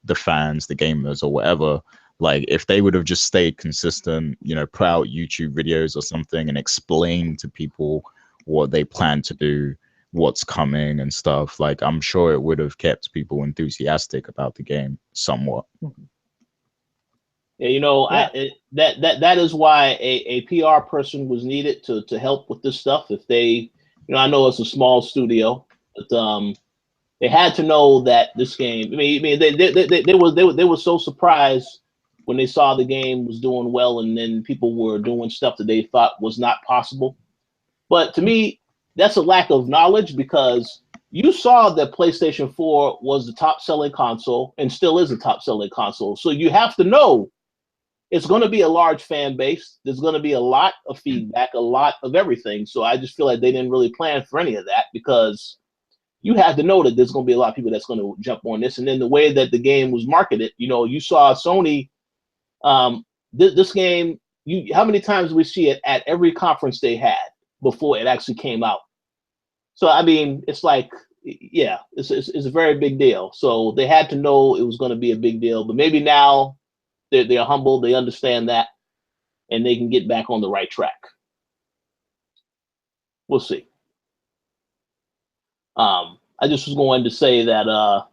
the fans, the gamers or whatever. Like if they would have just stayed consistent, you know, put out YouTube videos or something and explain to people what they plan to do, what's coming and stuff, like I'm sure it would have kept people enthusiastic about the game somewhat. Yeah, you know, Yeah. That is why a PR person was needed to help with this stuff. If they, you know, I know it's a small studio, but they had to know that this game. I mean, they were so surprised when they saw the game was doing well, and then people were doing stuff that they thought was not possible. But to me, that's a lack of knowledge because you saw that PlayStation 4 was the top selling console and still is the top selling console. So you have to know it's going to be a large fan base. There's going to be a lot of feedback, a lot of everything. So I just feel like they didn't really plan for any of that because you have to know that there's going to be a lot of people that's going to jump on this. And then the way that the game was marketed, you know, you saw Sony, this game, how many times we see it at every conference they had before it actually came out. So, I mean, it's like, yeah, it's a very big deal. So they had to know it was going to be a big deal, but maybe now they're humble, they understand that, and they can get back on the right track. We'll see. I just was going to say that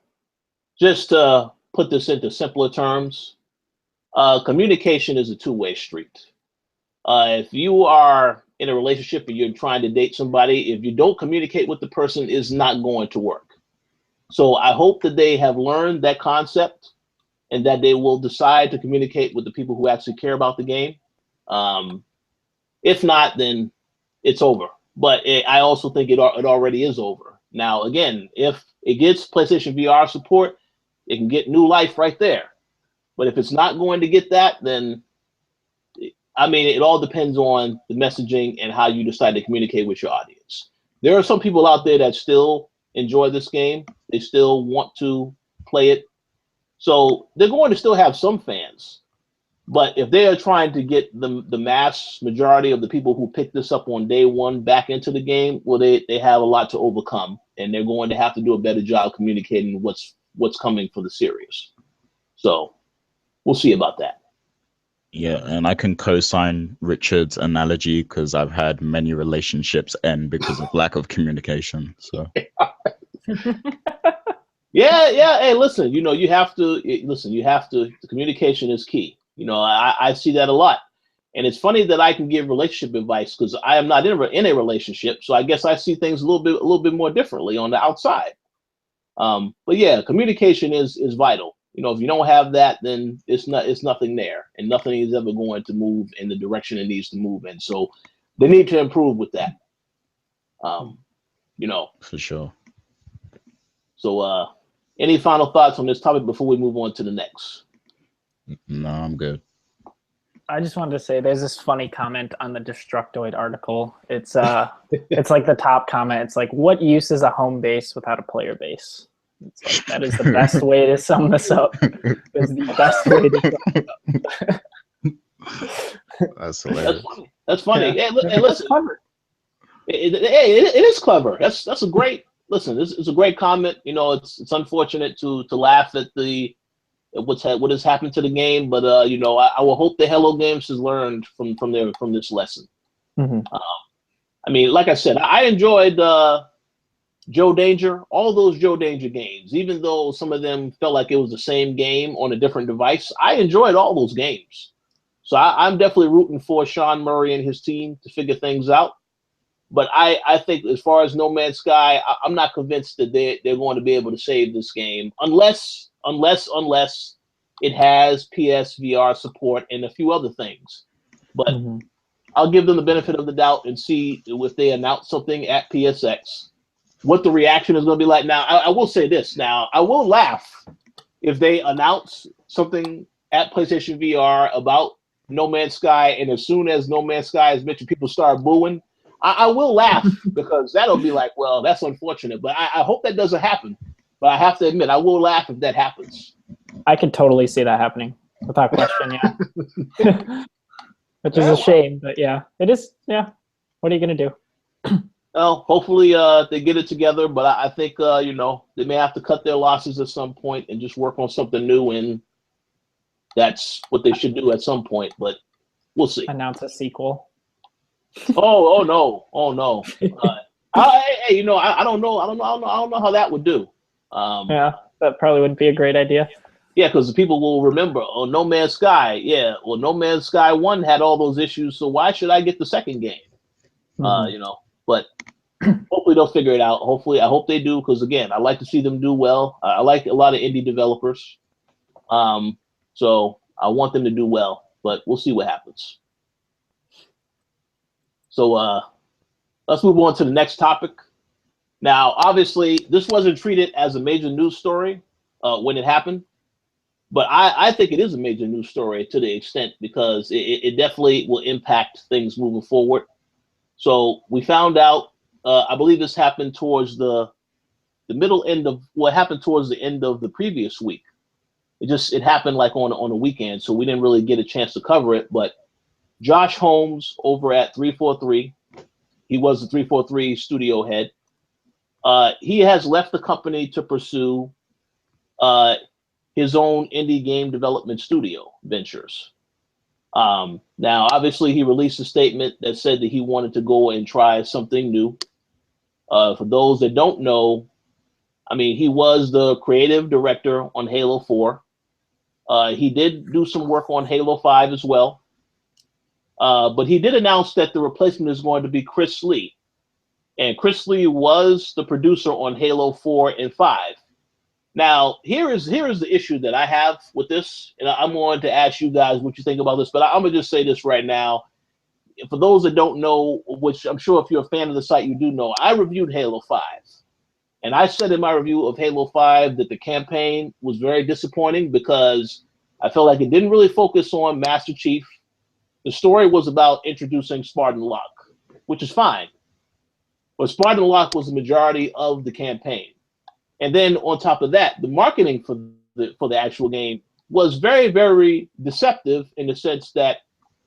just to put this into simpler terms, communication is a two-way street. If you are in a relationship and you're trying to date somebody, if you don't communicate with the person, it's not going to work. So I hope that they have learned that concept and that they will decide to communicate with the people who actually care about the game. If not, then it's over. But I also think it already is over. Now, again, if it gets PlayStation VR support, it can get new life right there. But if it's not going to get that, then, I mean, it all depends on the messaging and how you decide to communicate with your audience. There are some people out there that still enjoy this game. They still want to play it. So they're going to still have some fans. But if they are trying to get the mass majority of the people who picked this up on day one back into the game, well, they have a lot to overcome, and they're going to have to do a better job communicating what's coming for the series. So we'll see about that. Yeah, and I can co-sign Richard's analogy because I've had many relationships end because of lack of communication. So yeah. Hey, listen, you know, you have to listen. You have to. The communication is key. You know, I see that a lot, and it's funny that I can give relationship advice because I am not in a relationship. So I guess I see things a little bit more differently on the outside. But yeah, communication is vital. You know, if you don't have that, then it's nothing there, and nothing is ever going to move in the direction it needs to move in. So they need to improve with that. You know, for sure. So any final thoughts on this topic before we move on to the next? No, I'm good. I just wanted to say there's this funny comment on the Destructoid article. It's it's like the top comment. It's like, what use is a home base without a player base? It's like, that is the best way to sum this up. It's the best way to sum it up. That's hilarious. That's funny. Yeah. Hey, listen, it is clever. That's a great listen. It's a great comment. You know, it's unfortunate to laugh at what has happened to the game, but you know, I will hope the Hello Games has learned from this lesson. Mm-hmm. I mean, like I said, I enjoyed Joe Danger, all those Joe Danger games, even though some of them felt like it was the same game on a different device. I enjoyed all those games. So I'm definitely rooting for Sean Murray and his team to figure things out. But I think as far as No Man's Sky, I'm not convinced that they're going to be able to save this game unless it has PSVR support and a few other things. But I'll give them the benefit of the doubt and see if they announce something at PSX, what the reaction is going to be like. Now, I will say this. Now, I will laugh if they announce something at PlayStation VR about No Man's Sky, and as soon as No Man's Sky is mentioned, people start booing. I will laugh because that'll be like, well, that's unfortunate. But I hope that doesn't happen. But I have to admit, I will laugh if that happens. I could totally see that happening without question, yeah. Which is a shame, but yeah, it is. Yeah, what are you gonna do? Well, hopefully they get it together, but I think you know, they may have to cut their losses at some point and just work on something new, and that's what they should do at some point. But we'll see. Announce a sequel. Oh no. Hey, you know, I don't know how that would do. Yeah, that probably wouldn't be a great idea. Yeah, because the people will remember, oh, No Man's Sky. Yeah, well, No Man's Sky 1 had all those issues, so why should I get the second game? You know, but hopefully they'll figure it out. Hopefully, I hope they do, because again, I like to see them do well. I like a lot of indie developers, so I want them to do well. But we'll see what happens. So let's move on to the next topic. Now, obviously, this wasn't treated as a major news story when it happened, but I think it is a major news story to the extent because it definitely will impact things moving forward. So we found out, I believe this happened towards the middle end of what happened towards the end of the previous week. It happened like on a weekend, so we didn't really get a chance to cover it. But Josh Holmes over at 343, he was the 343 studio head. He has left the company to pursue his own indie game development studio ventures. Now, obviously, he released a statement that said that he wanted to go and try something new. For those that don't know, I mean, he was the creative director on Halo 4. He did do some work on Halo 5 as well. But he did announce that the replacement is going to be Chris Lee. And Chris Lee was the producer on Halo 4 and 5. Now, here is the issue that I have with this, and I'm going to ask you guys what you think about this, but I'm going to just say this right now. For those that don't know, which I'm sure if you're a fan of the site, you do know, I reviewed Halo 5. And I said in my review of Halo 5 that the campaign was very disappointing because I felt like it didn't really focus on Master Chief. The story was about introducing Spartan Locke, which is fine. But Spartan Locke was the majority of the campaign. And then on top of that, the marketing for the actual game was very, very deceptive in the sense that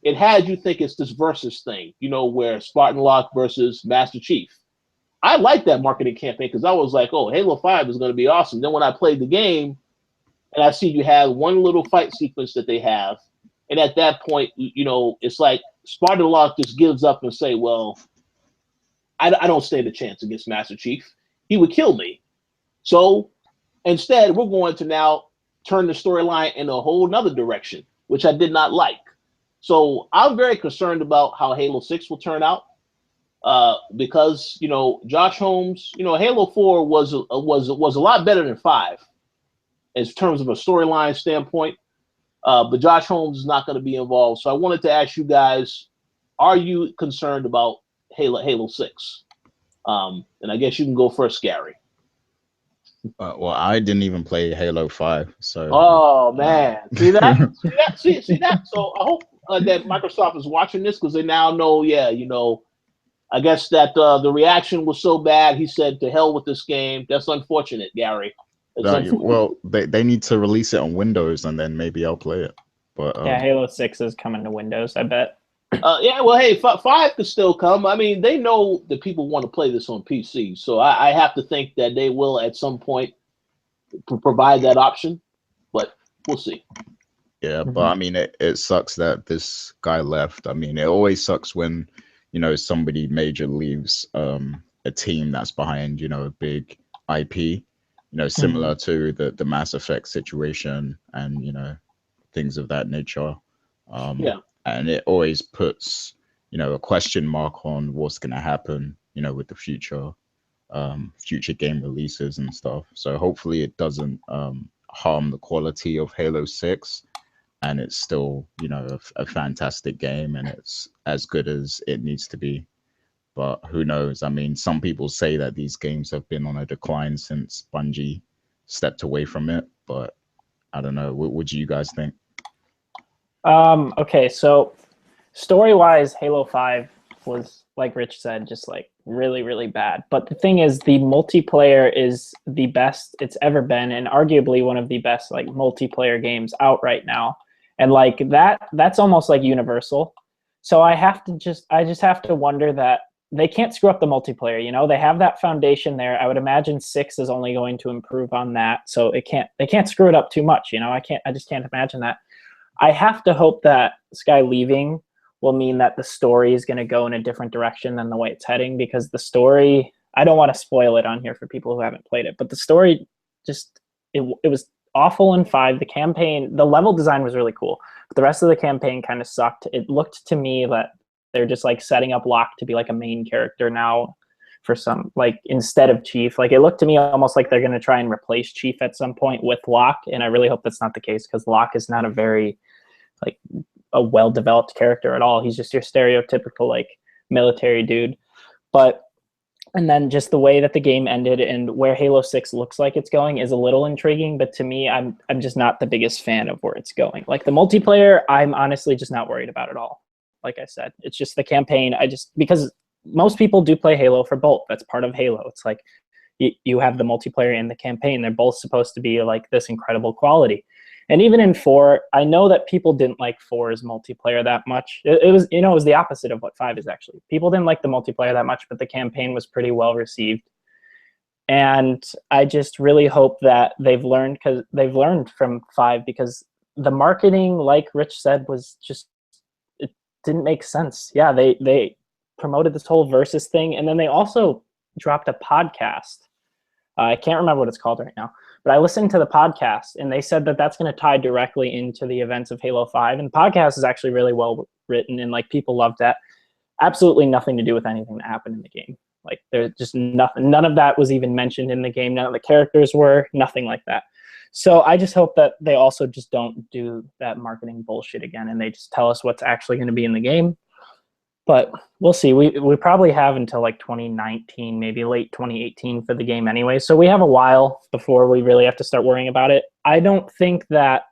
it had you think it's this versus thing, you know, where Spartan Locke versus Master Chief. I liked that marketing campaign because I was like, oh, Halo 5 is going to be awesome. Then when I played the game and I see you have one little fight sequence that they have, and at that point, you know, it's like Spartan Locke just gives up and say, well, I don't stand a chance against Master Chief. He would kill me. So instead, we're going to now turn the storyline in a whole nother direction, which I did not like. So I'm very concerned about how Halo 6 will turn out because, you know, Josh Holmes, you know, Halo 4 was a lot better than 5 in terms of a storyline standpoint. But Josh Holmes is not going to be involved. So I wanted to ask you guys, are you concerned about Halo 6? And I guess you can go first, Gary. Well, I didn't even play Halo 5, so. Oh man, see that? see that? So that Microsoft is watching this because they now know, yeah, I guess that the reaction was so bad. He said, "To hell with this game." That's unfortunate, Gary. Well, they need to release it on Windows, and then maybe I'll play it. But yeah, Halo 6 is coming to Windows, I bet. Yeah, well, hey, 5 could still come. I mean, they know that people want to play this on PC, so I have to think that they will at some point provide that option, but we'll see. Yeah, but I mean, it sucks that this guy left. I mean, it always sucks when, somebody major leaves a team that's behind, a big IP, similar to the Mass Effect situation and, things of that nature. Yeah. And it always puts, a question mark on what's going to happen, with the future game releases and stuff. So hopefully it doesn't harm the quality of Halo 6. And it's still, a fantastic game, and it's as good as it needs to be. But who knows? I mean, some people say that these games have been on a decline since Bungie stepped away from it, but I don't know. What do you guys think? Okay, so story-wise, Halo 5 was, like Rich said, just like really, really bad. But the thing is, the multiplayer is the best it's ever been, and arguably one of the best like multiplayer games out right now. And like that's almost like universal. So I just have to wonder that they can't screw up the multiplayer. They have that foundation there. I would imagine 6 is only going to improve on that. So they can't screw it up too much. I just can't imagine that. I have to hope that Sky leaving will mean that the story is going to go in a different direction than the way it's heading, because the story, I don't want to spoil it on here for people who haven't played it, but the story just, it was awful in 5. The campaign, the level design was really cool, but the rest of the campaign kind of sucked. It looked to me that they're just like setting up Locke to be like a main character now for some, like instead of Chief. Like it looked to me almost like they're going to try and replace Chief at some point with Locke, and I really hope that's not the case, because Locke is not a very like a well-developed character at all. He's just your stereotypical like military dude. And then just the way that the game ended and where Halo 6 looks like it's going is a little intriguing, but to me, I'm just not the biggest fan of where it's going. Like the multiplayer, I'm honestly just not worried about at all. Like I said, it's just the campaign. Because most people do play Halo for both. That's part of Halo. It's like you have the multiplayer and the campaign. They're both supposed to be like this incredible quality. And even in 4, I know that people didn't like 4's multiplayer that much. It was the opposite of what 5 is actually. People didn't like the multiplayer that much, but the campaign was pretty well received. And I just really hope that they've learned from 5, because the marketing, like Rich said, was just, it didn't make sense. Yeah, they promoted this whole Versus thing, and then they also dropped a podcast. I can't remember what it's called right now. But I listened to the podcast, and they said that that's going to tie directly into the events of Halo 5. And the podcast is actually really well written, and like people loved that. Absolutely nothing to do with anything that happened in the game. Like there's just nothing. None of that was even mentioned in the game. None of the characters were, nothing like that. So I just hope that they also just don't do that marketing bullshit again, and they just tell us what's actually going to be in the game. But we'll see. We probably have until like 2019, maybe late 2018 for the game anyway. So we have a while before we really have to start worrying about it. I don't think that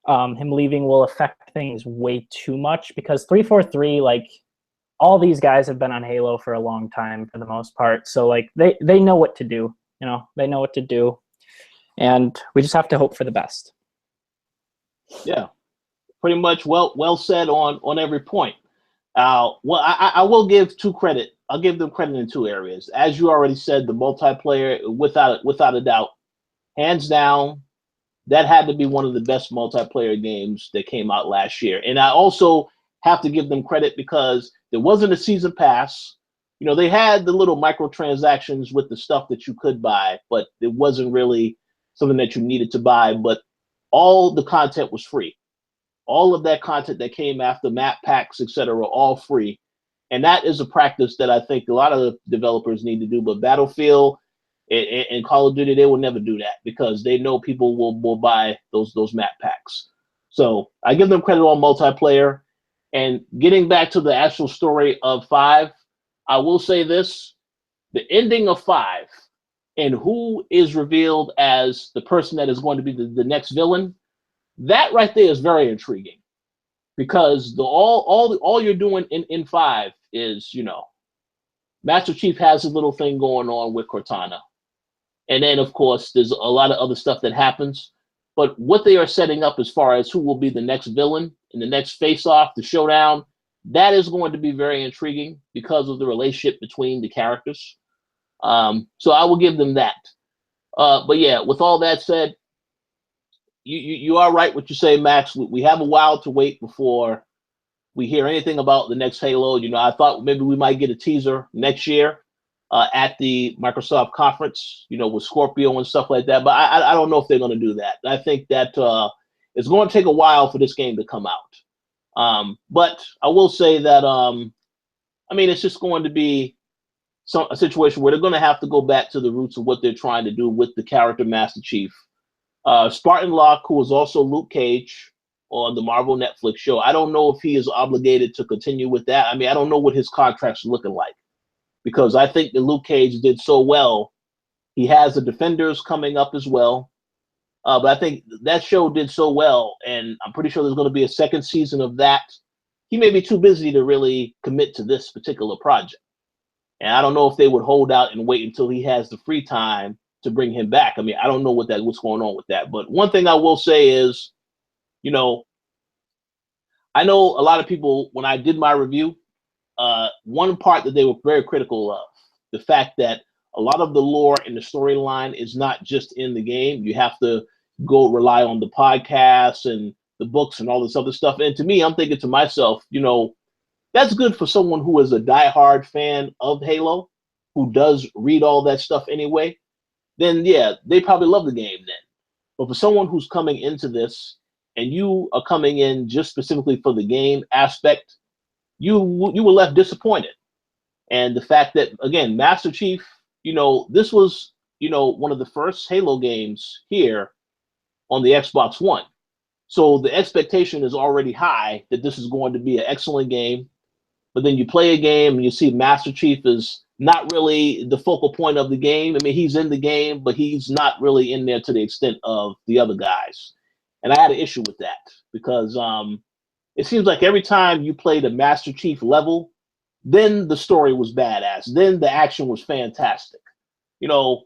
him leaving will affect things way too much, because 343, like all these guys have been on Halo for a long time for the most part. So like they know what to do. They know what to do. And we just have to hope for the best. Yeah, pretty much well said on every point. Well, I will give credit. I'll give them credit in 2 areas. As you already said, the multiplayer, without a doubt, hands down, that had to be one of the best multiplayer games that came out last year. And I also have to give them credit because there wasn't a season pass. They had the little microtransactions with the stuff that you could buy, but it wasn't really something that you needed to buy. But all the content was free. All of that content that came after map packs, etc., all free. And that is a practice that I think a lot of the developers need to do. But Battlefield and Call of Duty, they will never do that because they know people will buy those map packs. So I give them credit on multiplayer. And getting back to the actual story of 5, I will say this. The ending of 5 and who is revealed as the person that is going to be the next villain, that right there is very intriguing. because all you're doing in 5 is, you know, Master Chief has a little thing going on with Cortana, and then of course there's a lot of other stuff that happens. But what they are setting up as far as who will be the next villain in the next face-off, the showdown, that is going to be very intriguing because of the relationship between the characters. So I will give them that. But yeah, with all that said, you are right what you say, Max. We have a while to wait before we hear anything about the next Halo. You know, I thought maybe we might get a teaser next year at the Microsoft conference, you know, with Scorpio and stuff like that. But I don't know if they're going to do that. I think that it's going to take a while for this game to come out. But I will say that, I mean, it's just going to be a situation where they're going to have to go back to the roots of what they're trying to do with the character Master Chief. Spartan Locke, who was also Luke Cage on the Marvel Netflix show, I don't know if he is obligated to continue with that. I mean, I don't know what his contract's looking like, because I think that Luke Cage did so well. He has the Defenders coming up as well. But I think that show did so well, and I'm pretty sure there's going to be a second season of that. He may be too busy to really commit to this particular project. And I don't know if they would hold out and wait until he has the free time to bring him back. I mean, I don't know what's going on with that. But one thing I will say is, you know, I know a lot of people, when I did my review, one part that they were very critical of, the fact that a lot of the lore and the storyline is not just in the game. You have to go rely on the podcasts and the books and all this other stuff. And to me, I'm thinking to myself, you know, that's good for someone who is a diehard fan of Halo, who does read all that stuff anyway. Then yeah, they probably love the game then. But for someone who's coming into this and you are coming in just specifically for the game aspect, you were left disappointed. And the fact that, again, Master Chief, you know, this was, you know, one of the first Halo games here on the Xbox One. So the expectation is already high that this is going to be an excellent game. But then you play a game and you see Master Chief is not really the focal point of the game. I mean, he's in the game, but he's not really in there to the extent of the other guys. And I had an issue with that because it seems like every time you played a Master Chief level, then the story was badass. Then the action was fantastic. You know,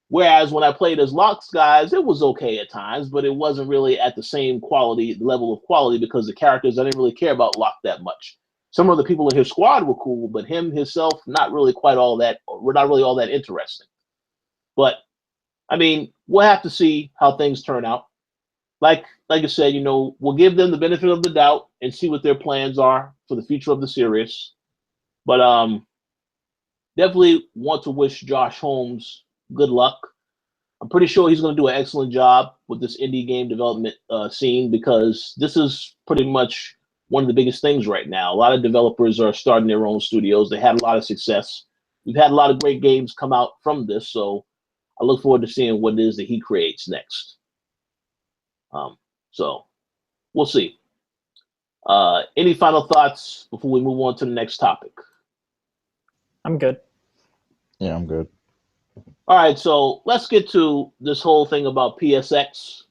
whereas when I played as Locke's guys, it was okay at times, but it wasn't really at the same level of quality, because the characters, I didn't really care about Locke that much. Some of the people in his squad were cool, but him himself, not really all that interesting. But I mean, we'll have to see how things turn out. Like I said, you know, we'll give them the benefit of the doubt and see what their plans are for the future of the series. But definitely want to wish Josh Holmes good luck. I'm pretty sure he's going to do an excellent job with this indie game development scene, because this is pretty much one of the biggest things right now. A lot of developers are starting their own studios. They had a lot of success. We've had a lot of great games come out from this, so I look forward to seeing what it is that he creates next. So we'll see. Any final thoughts before we move on to the next topic? I'm good. Yeah, I'm good. All right, so let's get to this whole thing about PSX.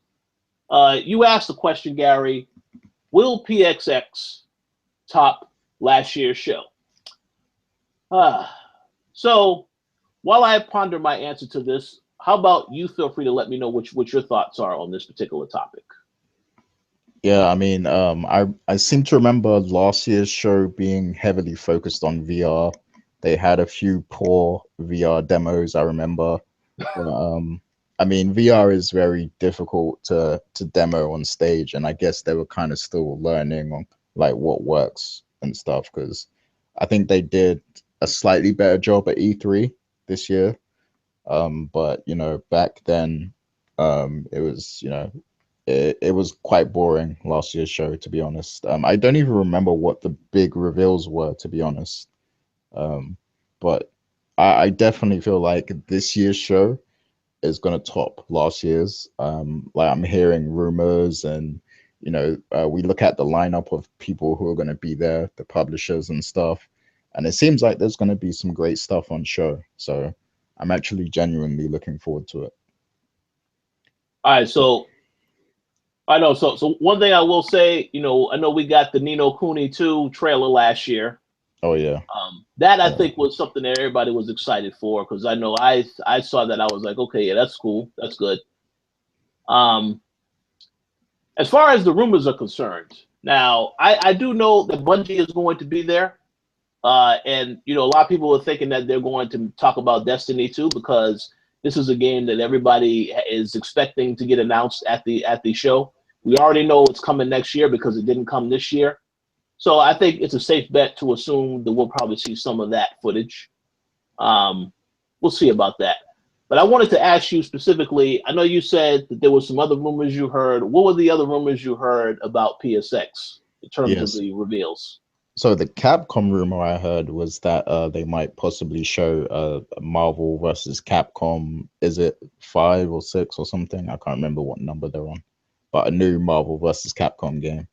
You asked the question, Gary, will PSX top last year's show? So while I ponder my answer to this, how about you feel free to let me know what your thoughts are on this particular topic? Yeah, I mean, I seem to remember last year's show being heavily focused on VR. They had a few poor VR demos, I remember. But, I mean, VR is very difficult to demo on stage, and I guess they were kind of still learning on like what works and stuff, because I think they did a slightly better job at E3 this year. But you know, back then, it was, you know, it was quite boring last year's show, to be honest. I don't even remember what the big reveals were, to be honest. But I definitely feel like this year's show is going to top last year's. Like I'm hearing rumors, and you know, we look at the lineup of people who are going to be there, the publishers and stuff, and it seems like there's going to be some great stuff on show. So I'm actually genuinely looking forward to it. All right, so I know. So one thing I will say, I know we got the Nino Kuni 2 trailer last year. Oh yeah. That I think was something that everybody was excited for because I know I saw that, I was like, okay, yeah, that's cool, that's good. As far as the rumors are concerned, now I do know that Bungie is going to be there, and a lot of people are thinking that they're going to talk about Destiny 2 because this is a game that everybody is expecting to get announced at the show. We already know it's coming next year because it didn't come this year. So I think it's a safe bet to assume that we'll probably see some of that footage. We'll see about that. But I wanted to ask you specifically, I know you said that there were some other rumors you heard. What were the other rumors you heard about PSX in terms of the reveals? So the Capcom rumor I heard was that they might possibly show Marvel versus Capcom. Is it 5 or 6 or something? I can't remember what number they're on. But a new Marvel versus Capcom game,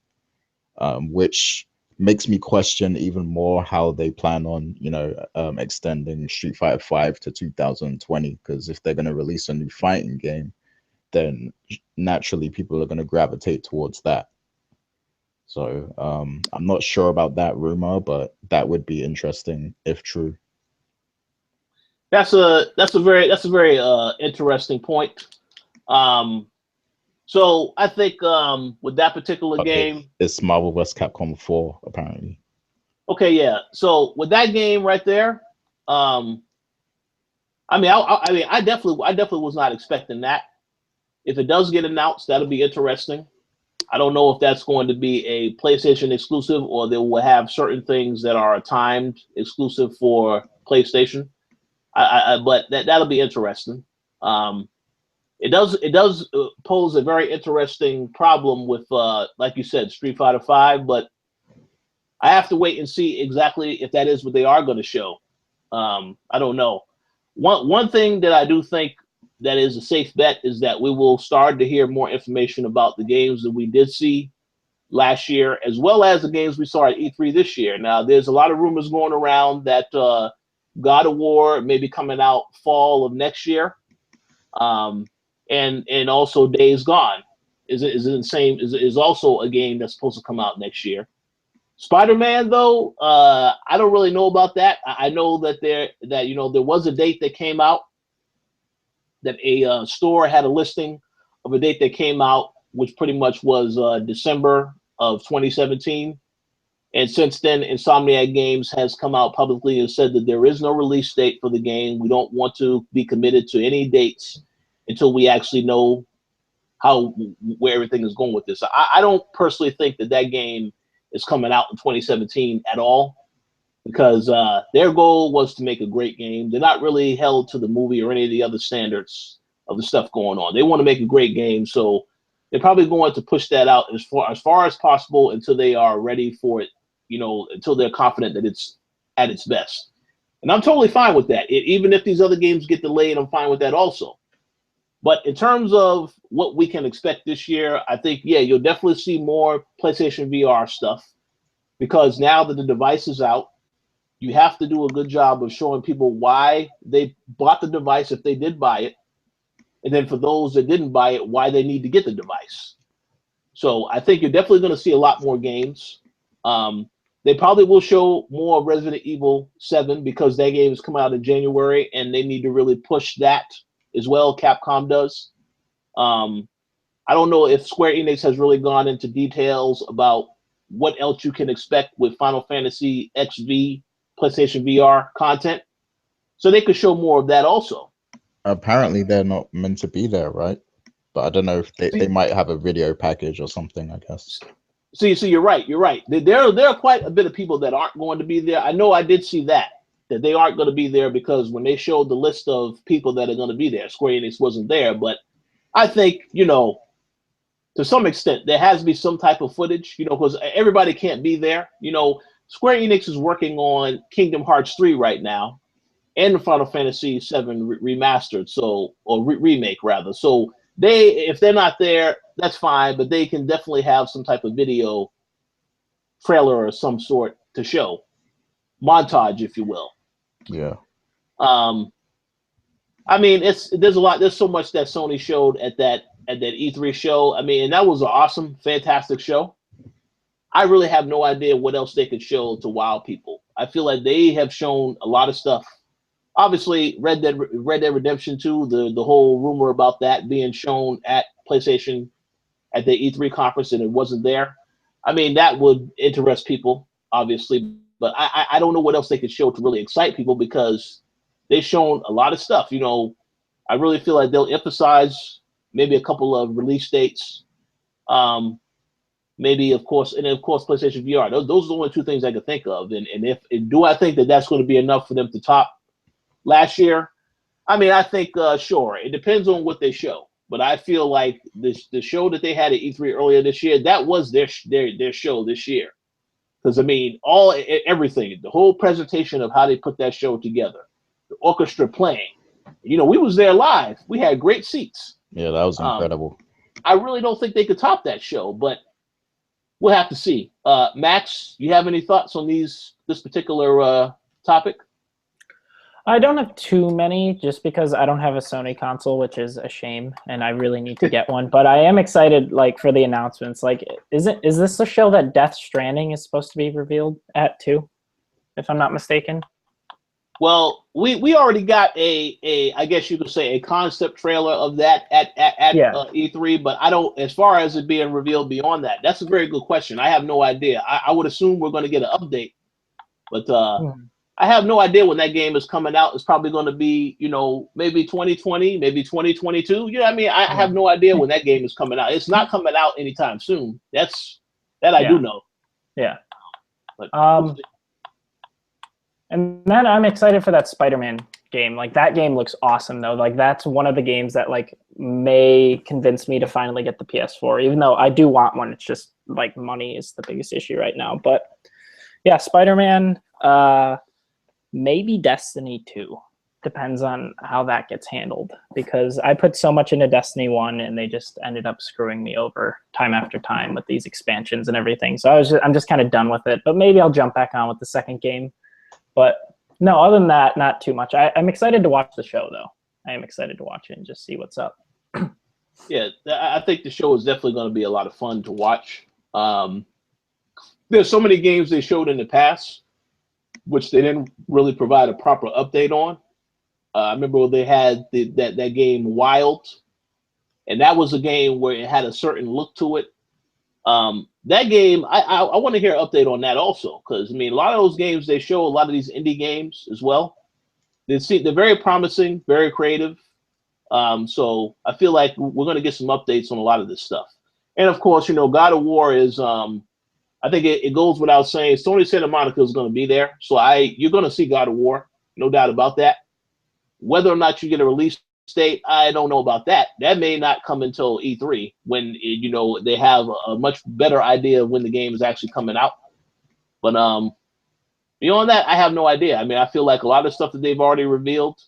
which makes me question even more how they plan on, extending Street Fighter 5 to 2020. Because if they're going to release a new fighting game, then naturally people are going to gravitate towards that. So I'm not sure about that rumor, but that would be interesting if true. That's a very interesting point. So I think with that particular game, it's Marvel vs. Capcom 4 apparently. Okay, yeah. So with that game right there, I definitely was not expecting that. If it does get announced, that'll be interesting. I don't know if that's going to be a PlayStation exclusive or they will have certain things that are timed exclusive for PlayStation. But that'll be interesting. It does pose a very interesting problem with, like you said, Street Fighter 5, but I have to wait and see exactly if that is what they are going to show. I don't know. One thing that I do think that is a safe bet is that we will start to hear more information about the games that we did see last year, as well as the games we saw at E3 this year. Now, there's a lot of rumors going around that God of War may be coming out fall of next year, and also Days Gone is also a game that's supposed to come out next year. Spider-Man, though, I don't really know about that. I know that there was a date that came out, that a store had a listing of a date that came out, which pretty much was December of 2017. And since then, Insomniac Games has come out publicly and said that there is no release date for the game. We don't want to be committed to any dates until we actually know where everything is going with this. I don't personally think that game is coming out in 2017 at all, because their goal was to make a great game. They're not really held to the movie or any of the other standards of the stuff going on. They want to make a great game, so they're probably going to push that out as far as possible until they are ready for it, until they're confident that it's at its best. And I'm totally fine with that. Even if these other games get delayed, I'm fine with that also. But in terms of what we can expect this year, I think, yeah, you'll definitely see more PlayStation VR stuff, because now that the device is out, you have to do a good job of showing people why they bought the device if they did buy it. And then for those that didn't buy it, why they need to get the device. So I think you're definitely going to see a lot more games. They probably will show more Resident Evil 7 because that game is coming out in January and they need to really push that as well. Capcom does. I don't know if Square Enix has really gone into details about what else you can expect with Final Fantasy XV PlayStation VR content. So they could show more of that also. Apparently they're not meant to be there, right? But I don't know if they might have a video package or something, I guess. So you're right. There are quite a bit of people that aren't going to be there. I know I did see that they aren't going to be there because when they showed the list of people that are going to be there, Square Enix wasn't there. But I think, to some extent, there has to be some type of footage, because everybody can't be there. Square Enix is working on Kingdom Hearts 3 right now and Final Fantasy 7 remastered, remake rather. So if they're not there, that's fine, but they can definitely have some type of video trailer or some sort to show. Montage, if you will. Yeah. There's so much that Sony showed at that at that E3 show. I mean, and that was an awesome, fantastic show. I really have no idea what else they could show to wow people. I feel like they have shown a lot of stuff. Obviously, Red Dead Redemption 2, the whole rumor about that being shown at PlayStation at the E3 conference and it wasn't there. I mean, that would interest people, obviously, but I don't know what else they could show to really excite people because they've shown a lot of stuff. You know, I really feel like they'll emphasize maybe a couple of release dates. Maybe, of course, and of course, PlayStation VR. Those are the only two things I could think of. And do I think that that's going to be enough for them to top last year? I mean, I think sure. It depends on what they show. But I feel like the show that they had at E3 earlier this year, that was their show this year. Because I mean, everything, the whole presentation of how they put that show together, the orchestra playing. You know, we was there live. We had great seats. Yeah, that was incredible. I really don't think they could top that show, but we'll have to see. Max, you have any thoughts on this particular topic? I don't have too many just because I don't have a Sony console, which is a shame, and I really need to get one. But I am excited, like, for the announcements. Like, is this the show that Death Stranding is supposed to be revealed at too, if I'm not mistaken? Well, we already got a I guess you could say a concept trailer of that at E3, but I don't, as far as it being revealed beyond that, that's a very good question. I have no idea. I would assume we're going to get an update, but I have no idea when that game is coming out. It's probably going to be, you know, maybe 2020, maybe 2022. You know what I mean? I have no idea when that game is coming out. It's not coming out anytime soon. That I do know. Yeah. But, and then I'm excited for that Spider-Man game. Like, that game looks awesome, though. Like, that's one of the games that, like, may convince me to finally get the PS4, even though I do want one. It's just, like, money is the biggest issue right now. But, yeah, Spider-Man, maybe Destiny 2. Depends on how that gets handled. Because I put so much into Destiny 1, and they just ended up screwing me over time after time with these expansions and everything. So I'm just kind of done with it. But maybe I'll jump back on with the second game. But no, other than that, not too much. I'm excited to watch the show, though. I am excited to watch it and just see what's up. Yeah, I think the show is definitely going to be a lot of fun to watch. There's so many games they showed in the past, which they didn't really provide a proper update on. I remember they had that game Wild, and that was a game where it had a certain look to it. That game, I want to hear an update on that also, because I mean, a lot of those games they show, a lot of these indie games as well. They're very promising, very creative. So I feel like we're going to get some updates on a lot of this stuff. And of course, you know, God of War is, I think it goes without saying, Sony Santa Monica is going to be there. So you're going to see God of War, no doubt about that. Whether or not you get a release date, I don't know about that. That may not come until E3 when you know they have a much better idea of when the game is actually coming out. But beyond that, I have no idea. I mean, I feel like a lot of stuff that they've already revealed,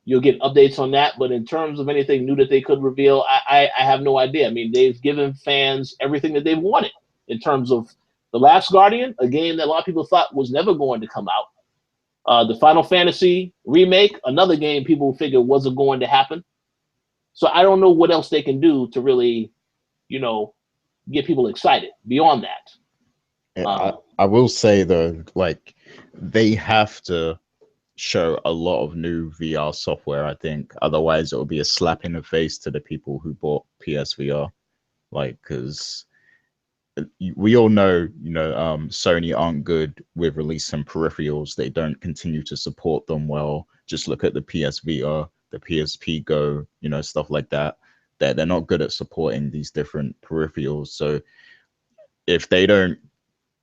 you'll get updates on that. But in terms of anything new that they could reveal, I have no idea. I mean, they've given fans everything that they've wanted in terms of The Last Guardian, a game that a lot of people thought was never going to come out. The Final Fantasy remake, another game people figured wasn't going to happen. So I don't know what else they can do to really, you know, get people excited beyond that. Yeah, I will say though, like, they have to show a lot of new VR software, I think. Otherwise, it will be a slap in the face to the people who bought PSVR. Like, because we all know, you know, Sony aren't good with releasing peripherals. They don't continue to support them well. Just look at the PSVR, the PSP Go, you know, stuff like that. They're not good at supporting these different peripherals. So if they don't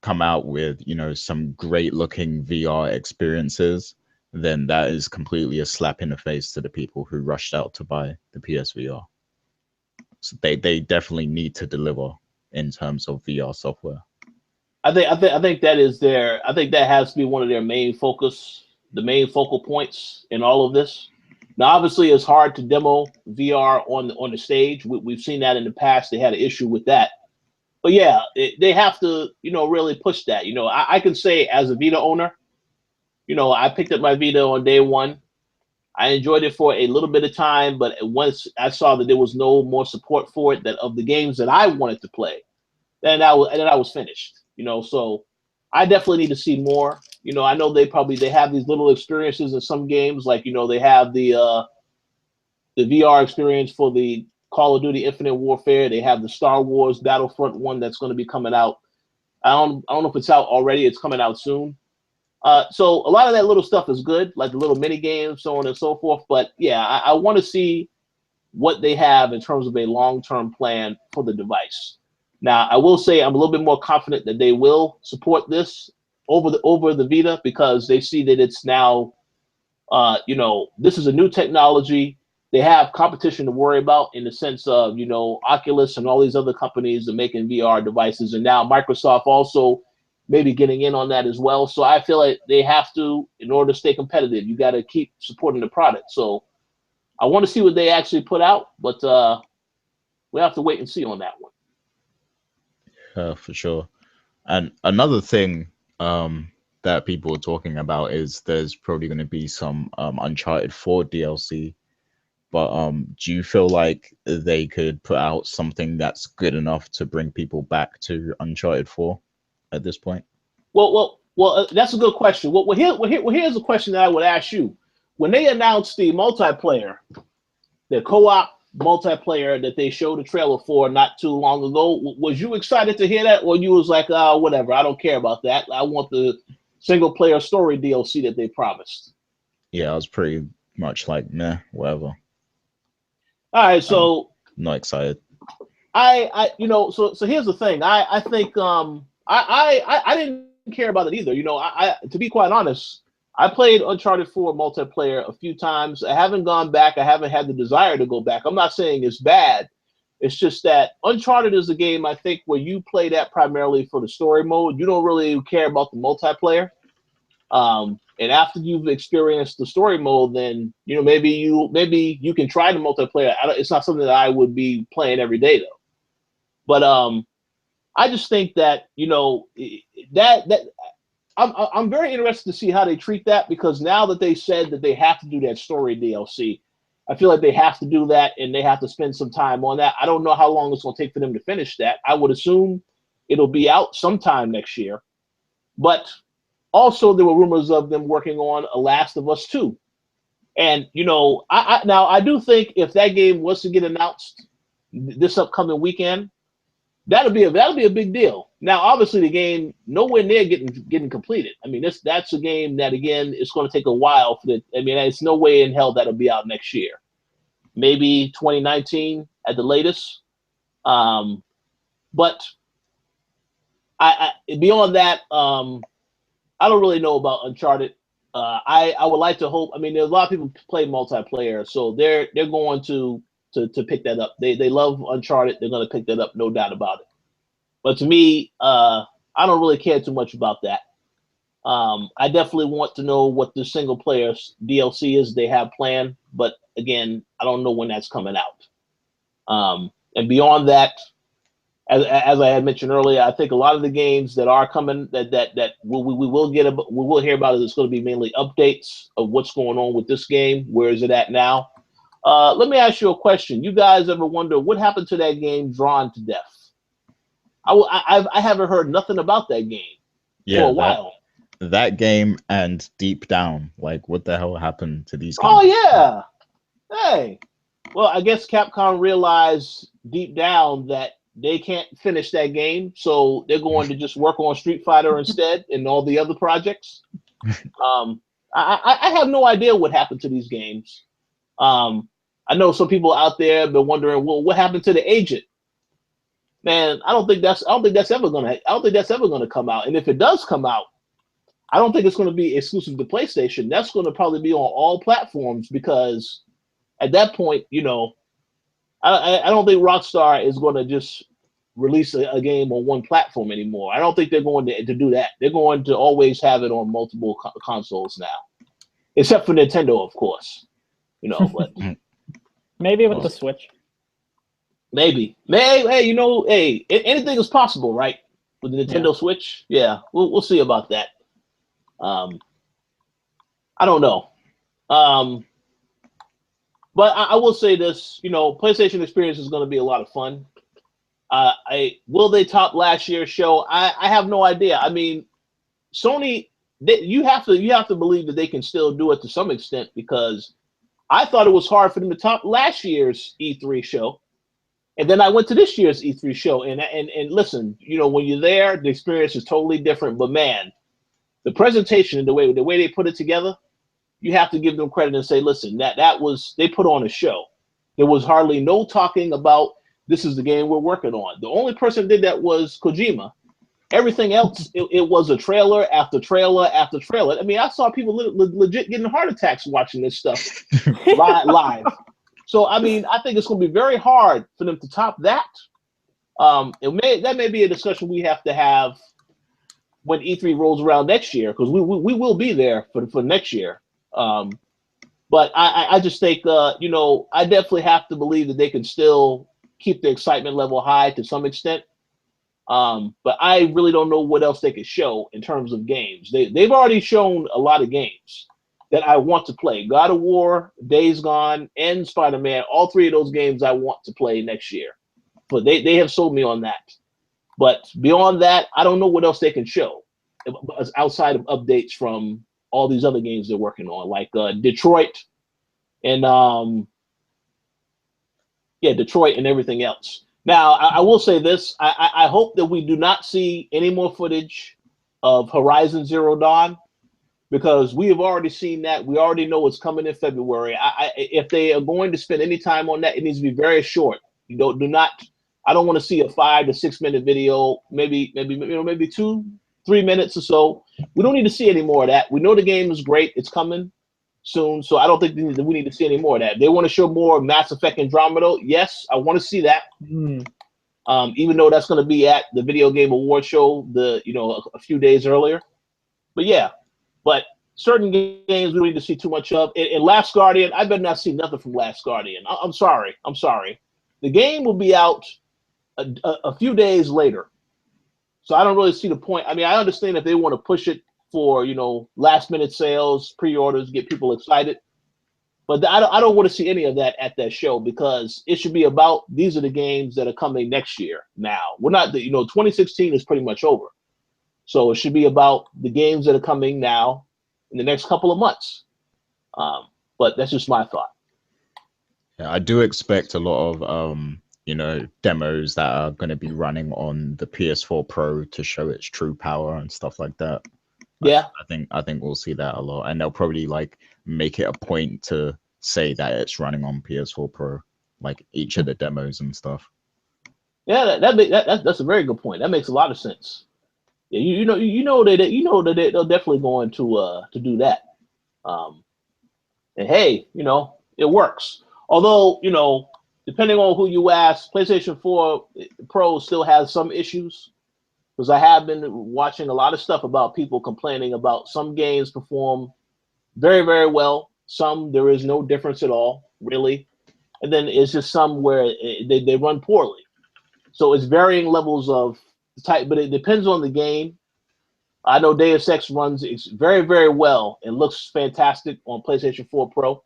come out with, you know, some great looking VR experiences, then that is completely a slap in the face to the people who rushed out to buy the PSVR. So they definitely need to deliver in terms of VR software. I think that is I think that has to be one of their main the main focal points in all of this. Now, obviously, it's hard to demo VR on the stage. We've seen that in the past. They had an issue with that. But yeah, they have to, you know, really push that. You know, I can say as a Vita owner, you know, I picked up my Vita on day one. I enjoyed it for a little bit of time, but once I saw that there was no more support for it, that of the games that I wanted to play, then I was finished. So I definitely need to see more. I know they have these little experiences in some games, like they have the VR experience for the Call of Duty Infinite Warfare. They have the Star Wars Battlefront one that's going to be coming out. I don't know if it's out already. It's coming out soon. So a lot of that little stuff is good, like the little mini games, so on and so forth. But yeah, I want to see what they have in terms of a long-term plan for the device. Now, I will say I'm a little bit more confident that they will support this over the Vita, because they see that it's now, this is a new technology. They have competition to worry about in the sense of, Oculus and all these other companies are making VR devices, and now Microsoft also maybe getting in on that as well. So I feel like they have to, in order to stay competitive, you got to keep supporting the product. So I want to see what they actually put out, but we have to wait and see on that one. For sure. And another thing that people are talking about is there's probably going to be some Uncharted 4 DLC. But do you feel like they could put out something that's good enough to bring people back to Uncharted 4 at this point? Well, that's a good question. Here's a question that I would ask you. When they announced the multiplayer, the co-op multiplayer that they showed a trailer for not too long ago, was you excited to hear that, or you was like, whatever, I don't care about that. I want the single player story DLC that they promised? Yeah, I was pretty much like, meh, whatever. All right, so not excited. So here's the thing. I think I didn't care about it either. To be quite honest, I played Uncharted 4 multiplayer a few times. I haven't gone back. I haven't had the desire to go back. I'm not saying it's bad. It's just that Uncharted is a game, I think, where you play that primarily for the story mode. You don't really care about the multiplayer. And after you've experienced the story mode, then maybe you can try the multiplayer. It's not something that I would be playing every day though. But I just think that that I'm very interested to see how they treat that, because now that they said that they have to do that story DLC, I feel like they have to do that, and they have to spend some time on that. I don't know how long it's going to take for them to finish that. I would assume it'll be out sometime next year. But also, there were rumors of them working on A Last of Us 2. And, I do think if that game was to get announced this upcoming weekend, that'll be a big deal. Now, obviously, the game nowhere near getting completed. I mean, that's a game that, again, it's going to take a while for it's no way in hell that'll be out next year. Maybe 2019 at the latest. But I beyond that, I don't really know about Uncharted. I would like to hope. I mean, there's a lot of people play multiplayer, so they're going to pick that up. They love Uncharted. They're going to pick that up, no doubt about it. But to me, I don't really care too much about that. I definitely want to know what the single player DLC is they have planned. But again, I don't know when that's coming out. And beyond that, as I had mentioned earlier, I think a lot of the games that are coming that we will hear about is going to be mainly updates of what's going on with this game. Where is it at now? Let me ask you a question. You guys ever wonder what happened to that game, Drawn to Death? I haven't heard nothing about that game for a while. That game and Deep Down, like what the hell happened to these games? Oh yeah, hey. Well, I guess Capcom realized deep down that they can't finish that game, so they're going to just work on Street Fighter instead and all the other projects. I have no idea what happened to these games. I know some people out there have been wondering, well, what happened to the Agent? Man, I don't think that's ever gonna come out. And if it does come out, I don't think it's going to be exclusive to PlayStation. That's going to probably be on all platforms, because at that point, I don't think Rockstar is going to just release a game on one platform anymore. I don't think they're going to do that. They're going to always have it on multiple consoles now, except for Nintendo, of course. But maybe with the Switch. Maybe. Hey, anything is possible, right? With the Nintendo Switch, yeah, we'll see about that. I don't know. But I will say this, PlayStation Experience is going to be a lot of fun. Will they top last year's show? I have no idea. I mean, Sony, you have to believe that they can still do it to some extent, because I thought it was hard for them to top last year's E3 show. And then I went to this year's E3 show, and listen, when you're there, the experience is totally different. But man, the presentation and the way they put it together, you have to give them credit and say, listen, they put on a show. There was hardly no talking about this is the game we're working on. The only person who did that was Kojima. Everything else, it was a trailer after trailer after trailer. I mean, I saw people legit getting heart attacks watching this stuff live. So, I mean, I think it's going to be very hard for them to top that. That may be a discussion we have to have when E3 rolls around next year, because we will be there for next year. But I just think, I definitely have to believe that they can still keep the excitement level high to some extent. But I really don't know what else they could show in terms of games. They've already shown a lot of games that I want to play. God of War, Days Gone, and Spider-Man, all three of those games I want to play next year. But they have sold me on that. But beyond that, I don't know what else they can show outside of updates from all these other games they're working on, like Detroit and Detroit and everything else. Now, I will say this. I hope that we do not see any more footage of Horizon Zero Dawn, because we have already seen that. We already know it's coming in February. If they are going to spend any time on that, it needs to be very short. I don't want to see a 5 to 6 minute video, maybe 2-3 minutes or so. We don't need to see any more of that. We know the game is great. It's coming soon, so I don't think we need to see any more of that. If they want to show more Mass Effect Andromeda, yes, I want to see that. Even though that's going to be at the Video Game Award show a few days earlier. But certain games we don't need to see too much of. In Last Guardian, I better not see nothing from Last Guardian. I'm sorry. The game will be out a few days later, so I don't really see the point. I mean, I understand if they want to push it for last minute sales, pre-orders, get people excited, but I don't want to see any of that at that show, because it should be about these are the games that are coming next year. Now we're not 2016 is pretty much over, so it should be about the games that are coming now in the next couple of months. But that's just my thought. Yeah, I do expect a lot of demos that are going to be running on the PS4 Pro to show its true power and stuff like that. Yeah, I think we'll see that a lot, and they'll probably make it a point to say that it's running on PS4 Pro, like each of the demos and stuff. Yeah, that's a very good point. That makes a lot of sense. Yeah, you know that they're definitely going to do that. And hey, it works. Although depending on who you ask, PlayStation 4 Pro still has some issues. Because I have been watching a lot of stuff about people complaining about some games perform very, very well. Some, there is no difference at all, really. And then it's just some where they run poorly. So it's varying levels of type, but it depends on the game. I know Deus Ex runs very, very well and looks fantastic on PlayStation 4 Pro.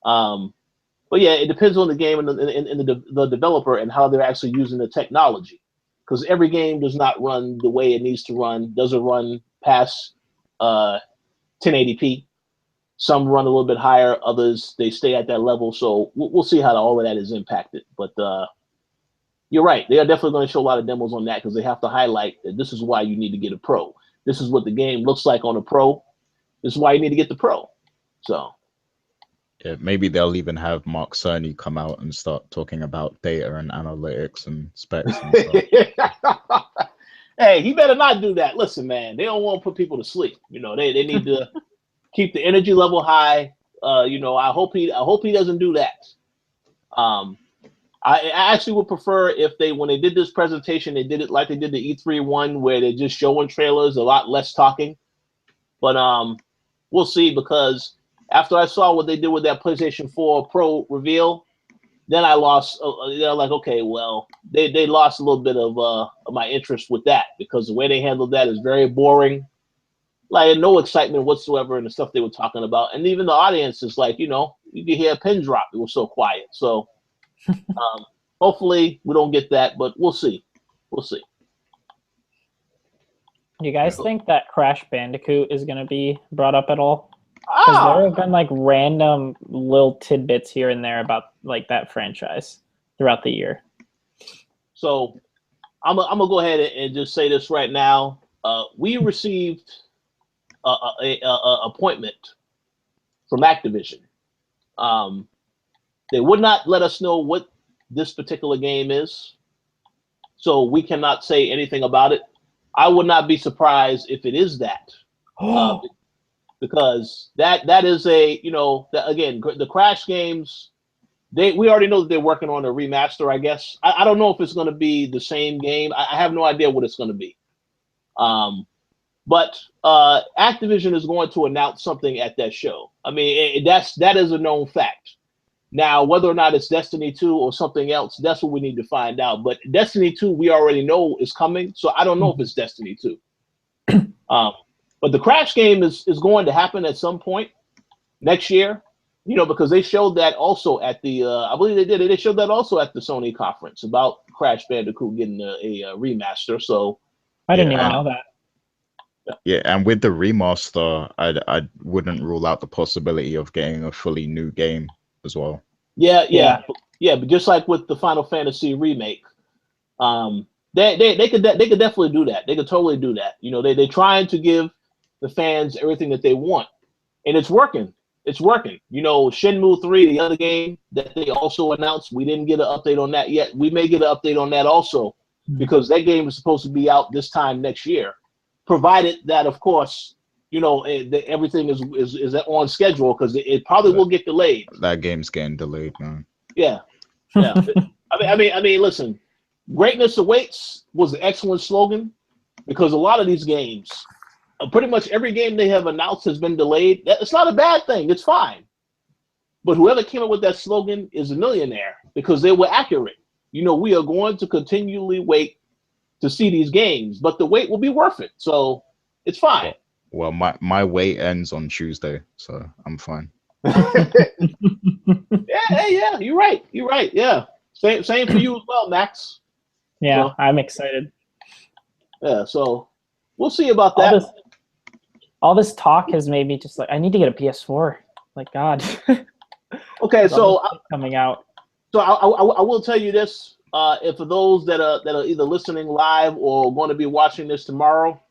But yeah, it depends on the game and the developer and how they're actually using the technology. Because every game does not run the way it needs to run, doesn't run past 1080p. Some run a little bit higher, others, they stay at that level. So we'll see how all of that is impacted. But you're right. They are definitely going to show a lot of demos on that, because they have to highlight that this is why you need to get a Pro. This is what the game looks like on a Pro. This is why you need to get the Pro. So. Yeah, maybe they'll even have Mark Cerny come out and start talking about data and analytics and specs and stuff. Hey, he better not do that. Listen, man, they don't want to put people to sleep. They need to keep the energy level high. I hope he doesn't do that. I actually would prefer if when they did this presentation, they did it like they did the E3 one, where they're just showing trailers, a lot less talking. But we'll see, because after I saw what they did with that PlayStation 4 Pro reveal, then I lost. They're like, okay, well, they lost a little bit of my interest with that, because the way they handled that is very boring. Like, no excitement whatsoever in the stuff they were talking about, and even the audience is like, you could hear a pin drop. It was so quiet. So hopefully we don't get that, but we'll see. We'll see. Do you guys think that Crash Bandicoot is going to be brought up at all? Because there have been like random little tidbits here and there about like that franchise throughout the year. So I'm gonna go ahead and just say this right now. We received a appointment from Activision. They would not let us know what this particular game is, so we cannot say anything about it. I would not be surprised if it is that, because that is a, you know, again, the Crash games. We already know that they're working on a remaster, I guess. I don't know if it's going to be the same game. I have no idea what it's going to be. But Activision is going to announce something at that show. I mean, that is a known fact. Now, whether or not it's Destiny 2 or something else, that's what we need to find out. But Destiny 2, we already know is coming, so I don't know if it's Destiny 2. But the Crash game is going to happen at some point next year. You know, because they showed that also at the, I believe they did. They showed that also at the Sony conference about Crash Bandicoot getting a remaster. So I didn't even know that. Yeah, and with the remaster, I wouldn't rule out the possibility of getting a fully new game as well. Yeah. But just like with the Final Fantasy remake, they could definitely do that. They could totally do that. You know, they're trying to give the fans everything that they want, and it's working. It's working. You know, Shenmue 3, the other game that they also announced, we didn't get an update on that yet. We may get an update on that also, because that game is supposed to be out this time next year, provided that, of course, you know, everything is on schedule, because it probably will get delayed. That game's getting delayed, man. Yeah. I mean, listen, greatness awaits was an excellent slogan, because a lot of these games, pretty much every game they have announced has been delayed. It's not a bad thing. It's fine. But whoever came up with that slogan is a millionaire, because they were accurate. You know, we are going to continually wait to see these games, but the wait will be worth it. So it's fine. Well, my wait ends on Tuesday, so I'm fine. Yeah, you're right. Yeah. Same for you as well, Max. Yeah, so, I'm excited. Yeah, so we'll see about that. All this talk has made me just like, I need to get a PS4. Like, God. Okay, so coming out. So I will tell you this: if for those that are either listening live or going to be watching this tomorrow,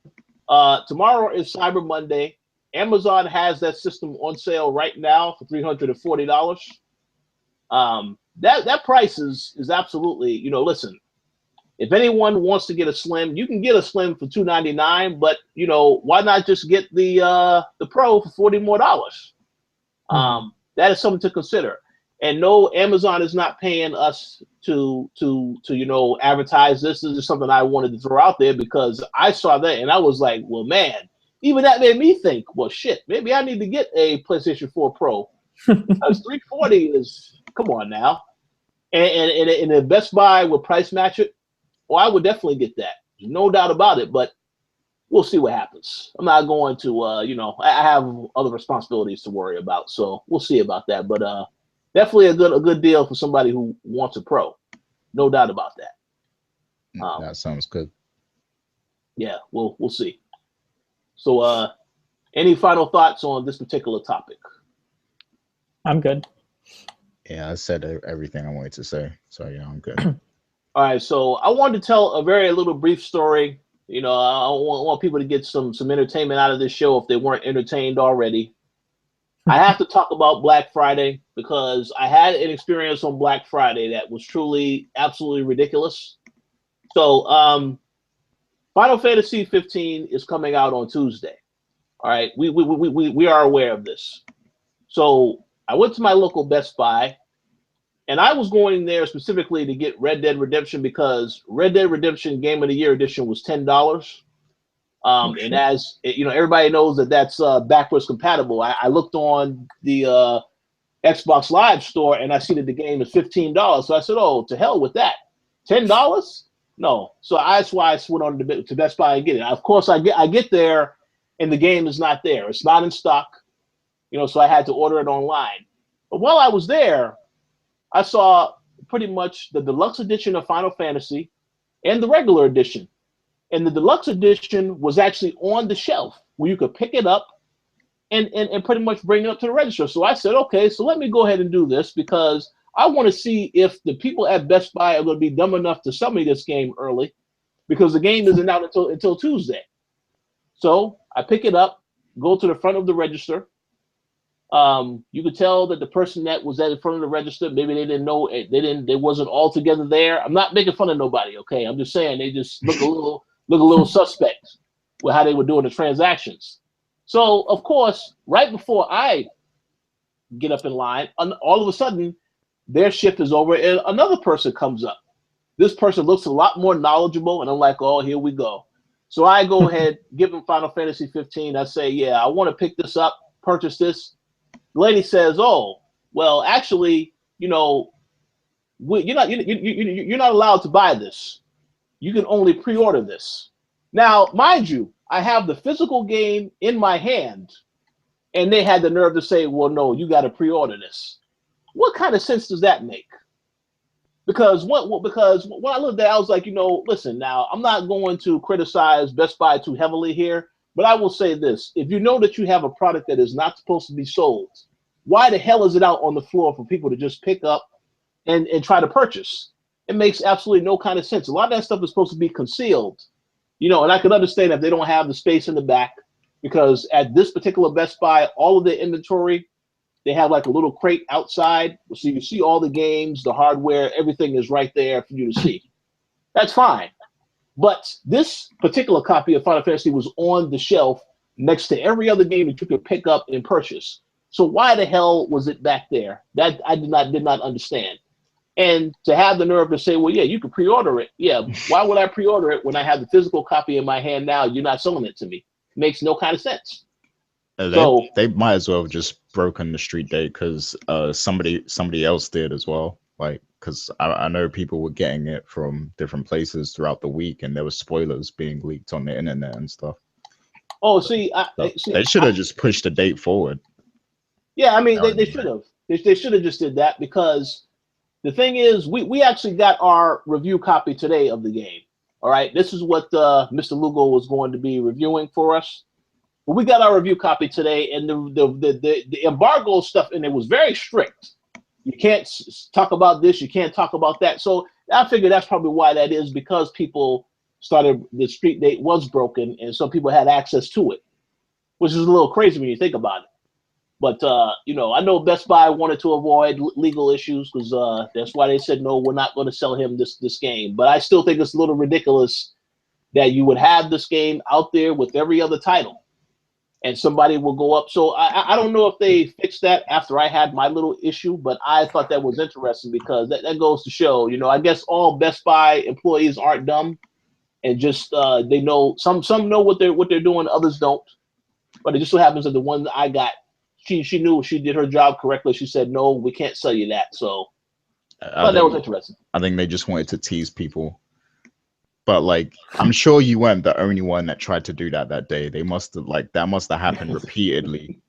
tomorrow is Cyber Monday. Amazon has that system on sale right now for $340. That price is absolutely, you know, listen. If anyone wants to get a Slim, you can get a Slim for $299, but you know, why not just get the Pro for $40 more? That is something to consider. And no, Amazon is not paying us to you know, advertise this. This is something I wanted to throw out there, because I saw that and I was like, well, man, even that made me think, well, shit, maybe I need to get a PlayStation 4 Pro. Because $340 is, come on now. And the Best Buy would price match it. Well, I would definitely get that. No doubt about it, but we'll see what happens. I'm not going to, you know, I have other responsibilities to worry about, so we'll see about that. But definitely a good deal for somebody who wants a Pro. No doubt about that. That sounds good. Yeah, we'll see. So, any final thoughts on this particular topic? I'm good. Yeah, I said everything I wanted to say, so yeah, I'm good. All right, so I wanted to tell a very little brief story. You know, I want people to get some entertainment out of this show if they weren't entertained already. I have to talk about Black Friday, because I had an experience on Black Friday that was truly, absolutely ridiculous. So, Final Fantasy 15 is coming out on Tuesday. All right, we are aware of this. So I went to my local Best Buy, and I was going there specifically to get Red Dead Redemption, because Red Dead Redemption Game of the Year edition was $10. And as you know, everybody knows that that's backwards compatible. I looked on the Xbox Live store and I see that the game is $15. So I said, "Oh, to hell with that! $10? No." So that's why I went on to Best Buy and get it. Of course, I get there and the game is not there. It's not in stock. You know, so I had to order it online. But while I was there, I saw pretty much the deluxe edition of Final Fantasy and the regular edition. And the deluxe edition was actually on the shelf where you could pick it up and pretty much bring it up to the register. So I said, okay, so let me go ahead and do this because I want to see if the people at Best Buy are going to be dumb enough to sell me this game early because the game isn't out until Tuesday. So I pick it up, go to the front of the register. You could tell that the person that was at the front of the register, maybe they didn't know, they wasn't all together there. I'm not making fun of nobody, okay? I'm just saying they just look a little suspect with how they were doing the transactions. So of course, right before I get up in line, all of a sudden their shift is over and another person comes up. This person looks a lot more knowledgeable, and I'm like, oh, here we go. So I go ahead, give them Final Fantasy 15. I say, yeah, I want to pick this up, purchase this. The lady says, oh, well, actually, you're not allowed to buy this. You can only pre-order this. Now, mind you, I have the physical game in my hand, and they had the nerve to say, well, no, you got to pre-order this. What kind of sense does that make? Because when I looked at it, I was like, listen, now, I'm not going to criticize Best Buy too heavily here, but I will say this. If you know that you have a product that is not supposed to be sold, why the hell is it out on the floor for people to just pick up and try to purchase? It makes absolutely no kind of sense. A lot of that stuff is supposed to be concealed, and I can understand if they don't have the space in the back, because at this particular Best Buy, all of the inventory, they have like a little crate outside, so you see all the games, the hardware, everything is right there for you to see. That's fine. But this particular copy of Final Fantasy was on the shelf next to every other game that you could pick up and purchase. So why the hell was it back there? That I did not understand. And to have the nerve to say, well, yeah, you can pre-order it. Yeah, why would I pre-order it when I have the physical copy in my hand now? You're not selling it to me. It makes no kind of sense. They might as well have just broken the street date because somebody else did as well. Like, because I know people were getting it from different places throughout the week, and there were spoilers being leaked on the internet and stuff. Oh, they should have just pushed the date forward. Yeah, I mean, they should have. They should have just did that, because the thing is, we actually got our review copy today of the game. All right, this is what Mr. Lugo was going to be reviewing for us. But we got our review copy today, and the embargo stuff in it was very strict. You can't talk about this, you can't talk about that. So I figured that's probably why that is, because people started, the street date was broken, and some people had access to it, which is a little crazy when you think about it. But, I know Best Buy wanted to avoid legal issues, because that's why they said, no, we're not going to sell him this game. But I still think it's a little ridiculous that you would have this game out there with every other title, and somebody will go up. So I don't know if they fixed that after I had my little issue, but I thought that was interesting, because that goes to show, I guess all Best Buy employees aren't dumb, and just they know, some know what they're doing, others don't. But it just so happens that the one that I got, she knew she did her job correctly. She said, no, we can't sell you that. So that was interesting. I think they just wanted to tease people. But like, I'm sure you weren't the only one that tried to do that day. They must have, that must have happened repeatedly.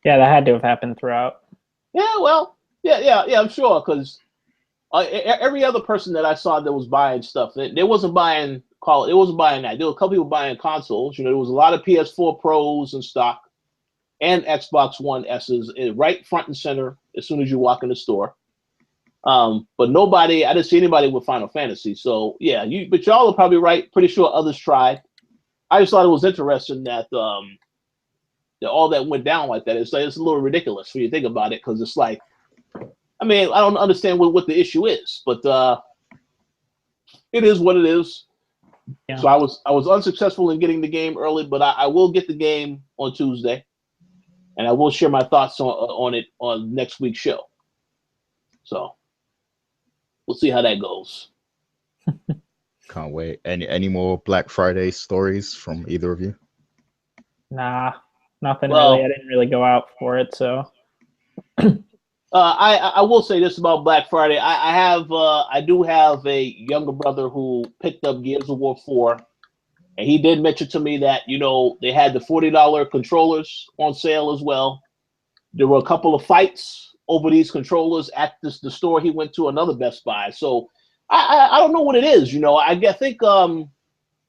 Yeah, that had to have happened throughout. Yeah, well, yeah, I'm sure, because every other person that I saw that was buying stuff, they wasn't buying it wasn't buying that. There were a couple people buying consoles. There was a lot of PS4 Pros in stock and Xbox One S's right front and center as soon as you walk in the store. But I didn't see anybody with Final Fantasy. So yeah, but y'all are probably right. Pretty sure others tried. I just thought it was interesting that all that went down like that. It's a little ridiculous when you think about it, because it's like, I mean, I don't understand what the issue is, but it is what it is. Yeah. So I was unsuccessful in getting the game early, but I will get the game on Tuesday, and I will share my thoughts on it on next week's show. So we'll see how that goes. Can't wait. Any more Black Friday stories from either of you? Nah, nothing really. I didn't really go out for it, so. I will say this about Black Friday. I do have a younger brother who picked up Gears of War 4, and he did mention to me that they had the $40 controllers on sale as well. There were a couple of fights over these controllers at the store he went to, another Best Buy. So I don't know what it is. I think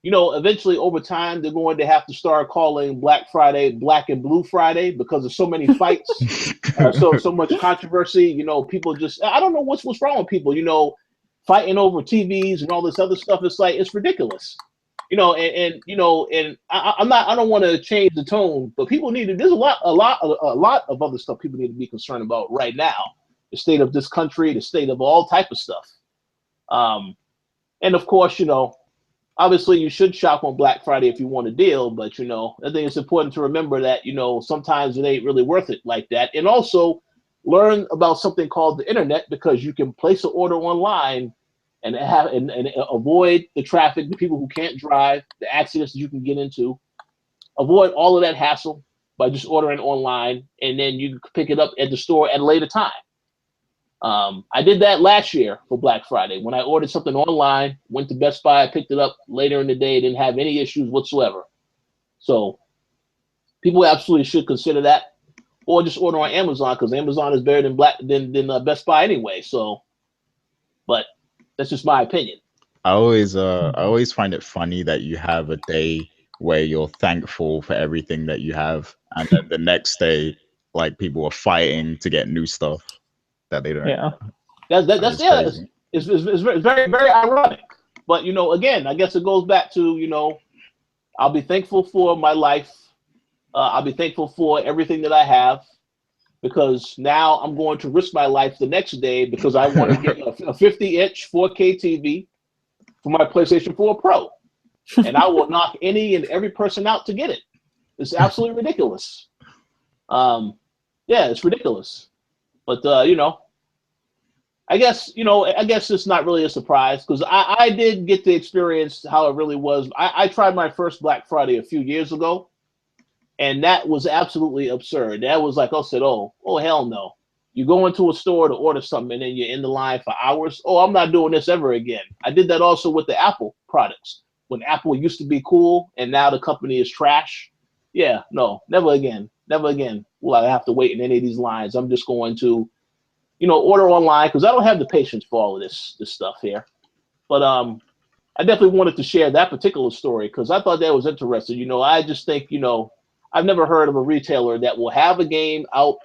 eventually over time they're going to have to start calling Black Friday Black and Blue Friday because of so many fights, so much controversy. People just, I don't know what's wrong with people. Fighting over TVs and all this other stuff. It's like, it's ridiculous. I don't want to change the tone, but people there's a lot of other stuff people need to be concerned about right now. The state of this country, the state of all type of stuff. And of course, obviously you should shop on Black Friday if you want a deal, but I think it's important to remember that, sometimes it ain't really worth it like that. And also learn about something called the internet, because you can place an order online and avoid the traffic, the people who can't drive, the accidents that you can get into. Avoid all of that hassle by just ordering online, and then you can pick it up at the store at a later time. I did that last year for Black Friday. When I ordered something online, went to Best Buy, I picked it up later in the day, didn't have any issues whatsoever. So people absolutely should consider that, or just order on Amazon, because Amazon is better than Best Buy anyway. So, but that's just my opinion. I always find it funny that you have a day where you're thankful for everything that you have, and then the next day, like, people are fighting to get new stuff that they don't. Yeah, it's very, very ironic. But again, I guess it goes back to I'll be thankful for my life. I'll be thankful for everything that I have, because now I'm going to risk my life the next day because I want to get a 50-inch 4K TV for my PlayStation 4 Pro. And I will knock any and every person out to get it. It's absolutely ridiculous. It's ridiculous. But, I guess it's not really a surprise, because I did get to experience how it really was. I tried my first Black Friday a few years ago, and that was absolutely absurd. That was like, I said, oh, hell no. You go into a store to order something, and then you're in the line for hours. Oh, I'm not doing this ever again. I did that also with the Apple products. When Apple used to be cool, and now the company is trash. Yeah, no, never again. Never again will I have to wait in any of these lines. I'm just going to, order online, because I don't have the patience for all of this stuff here. But I definitely wanted to share that particular story, because I thought that was interesting. I just think, I've never heard of a retailer that will have a game out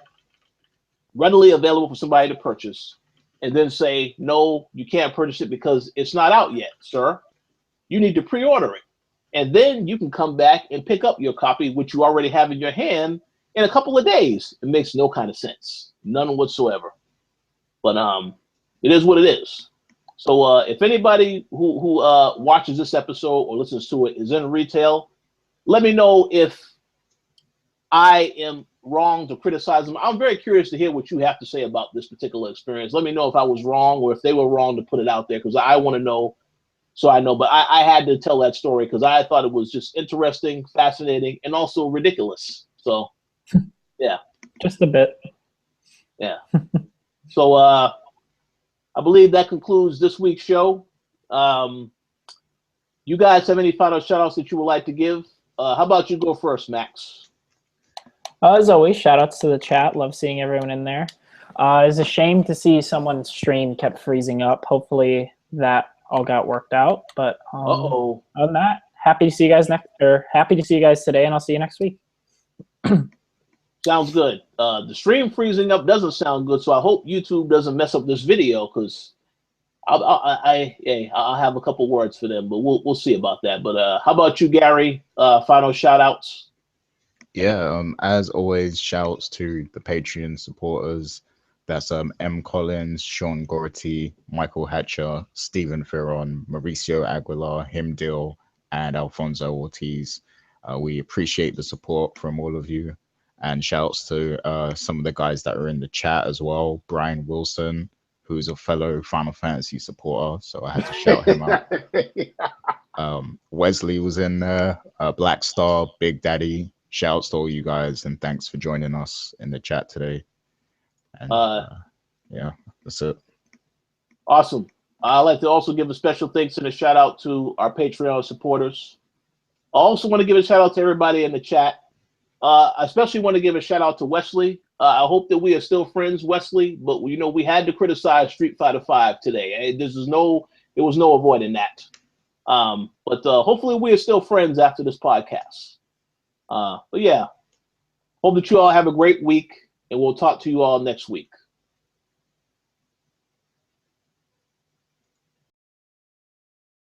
readily available for somebody to purchase and then say, no, you can't purchase it because it's not out yet, sir. You need to pre-order it. And then you can come back and pick up your copy, which you already have in your hand, in a couple of days. It makes no kind of sense. None whatsoever. But it is what it is. So if anybody who watches this episode or listens to it is in retail, let me know if I am wrong to criticize them. I'm very curious to hear what you have to say about this particular experience. Let me know if I was wrong, or if they were wrong to put it out there, because I want to know, so I know. But I had to tell that story because I thought it was just interesting, fascinating, and also ridiculous. So, yeah. Just a bit. Yeah. So I believe that concludes this week's show. You guys have any final shout outs that you would like to give? How about you go first, Max? As always, shout outs to the chat. Love seeing everyone in there. It's a shame to see someone's stream kept freezing up. Hopefully that all got worked out. But other than that, happy to see you guys today, and I'll see you next week. Sounds good. The stream freezing up doesn't sound good, so I hope YouTube doesn't mess up this video, because I'll have a couple words for them, but we'll see about that. But how about you, Gary? Final shout outs? Yeah, as always, shouts to the Patreon supporters. That's M. Collins, Sean Gorty, Michael Hatcher, Stephen Ferron, Mauricio Aguilar, Himdil, and Alfonso Ortiz. We appreciate the support from all of you. And shouts to some of the guys that are in the chat as well. Brian Wilson, who's a fellow Final Fantasy supporter, so I had to shout him out. Wesley was in there, Black Star, Big Daddy. Shouts to all you guys, and thanks for joining us in the chat today. And yeah, that's it. Awesome. I'd like to also give a special thanks and a shout out to our Patreon supporters. I also want to give a shout out to everybody in the chat. I especially want to give a shout out to Wesley. I hope that we are still friends, Wesley. But you know, we had to criticize Street Fighter V today. There was no avoiding that. But hopefully we are still friends after this podcast. But yeah, hope that you all have a great week, and we'll talk to you all next week.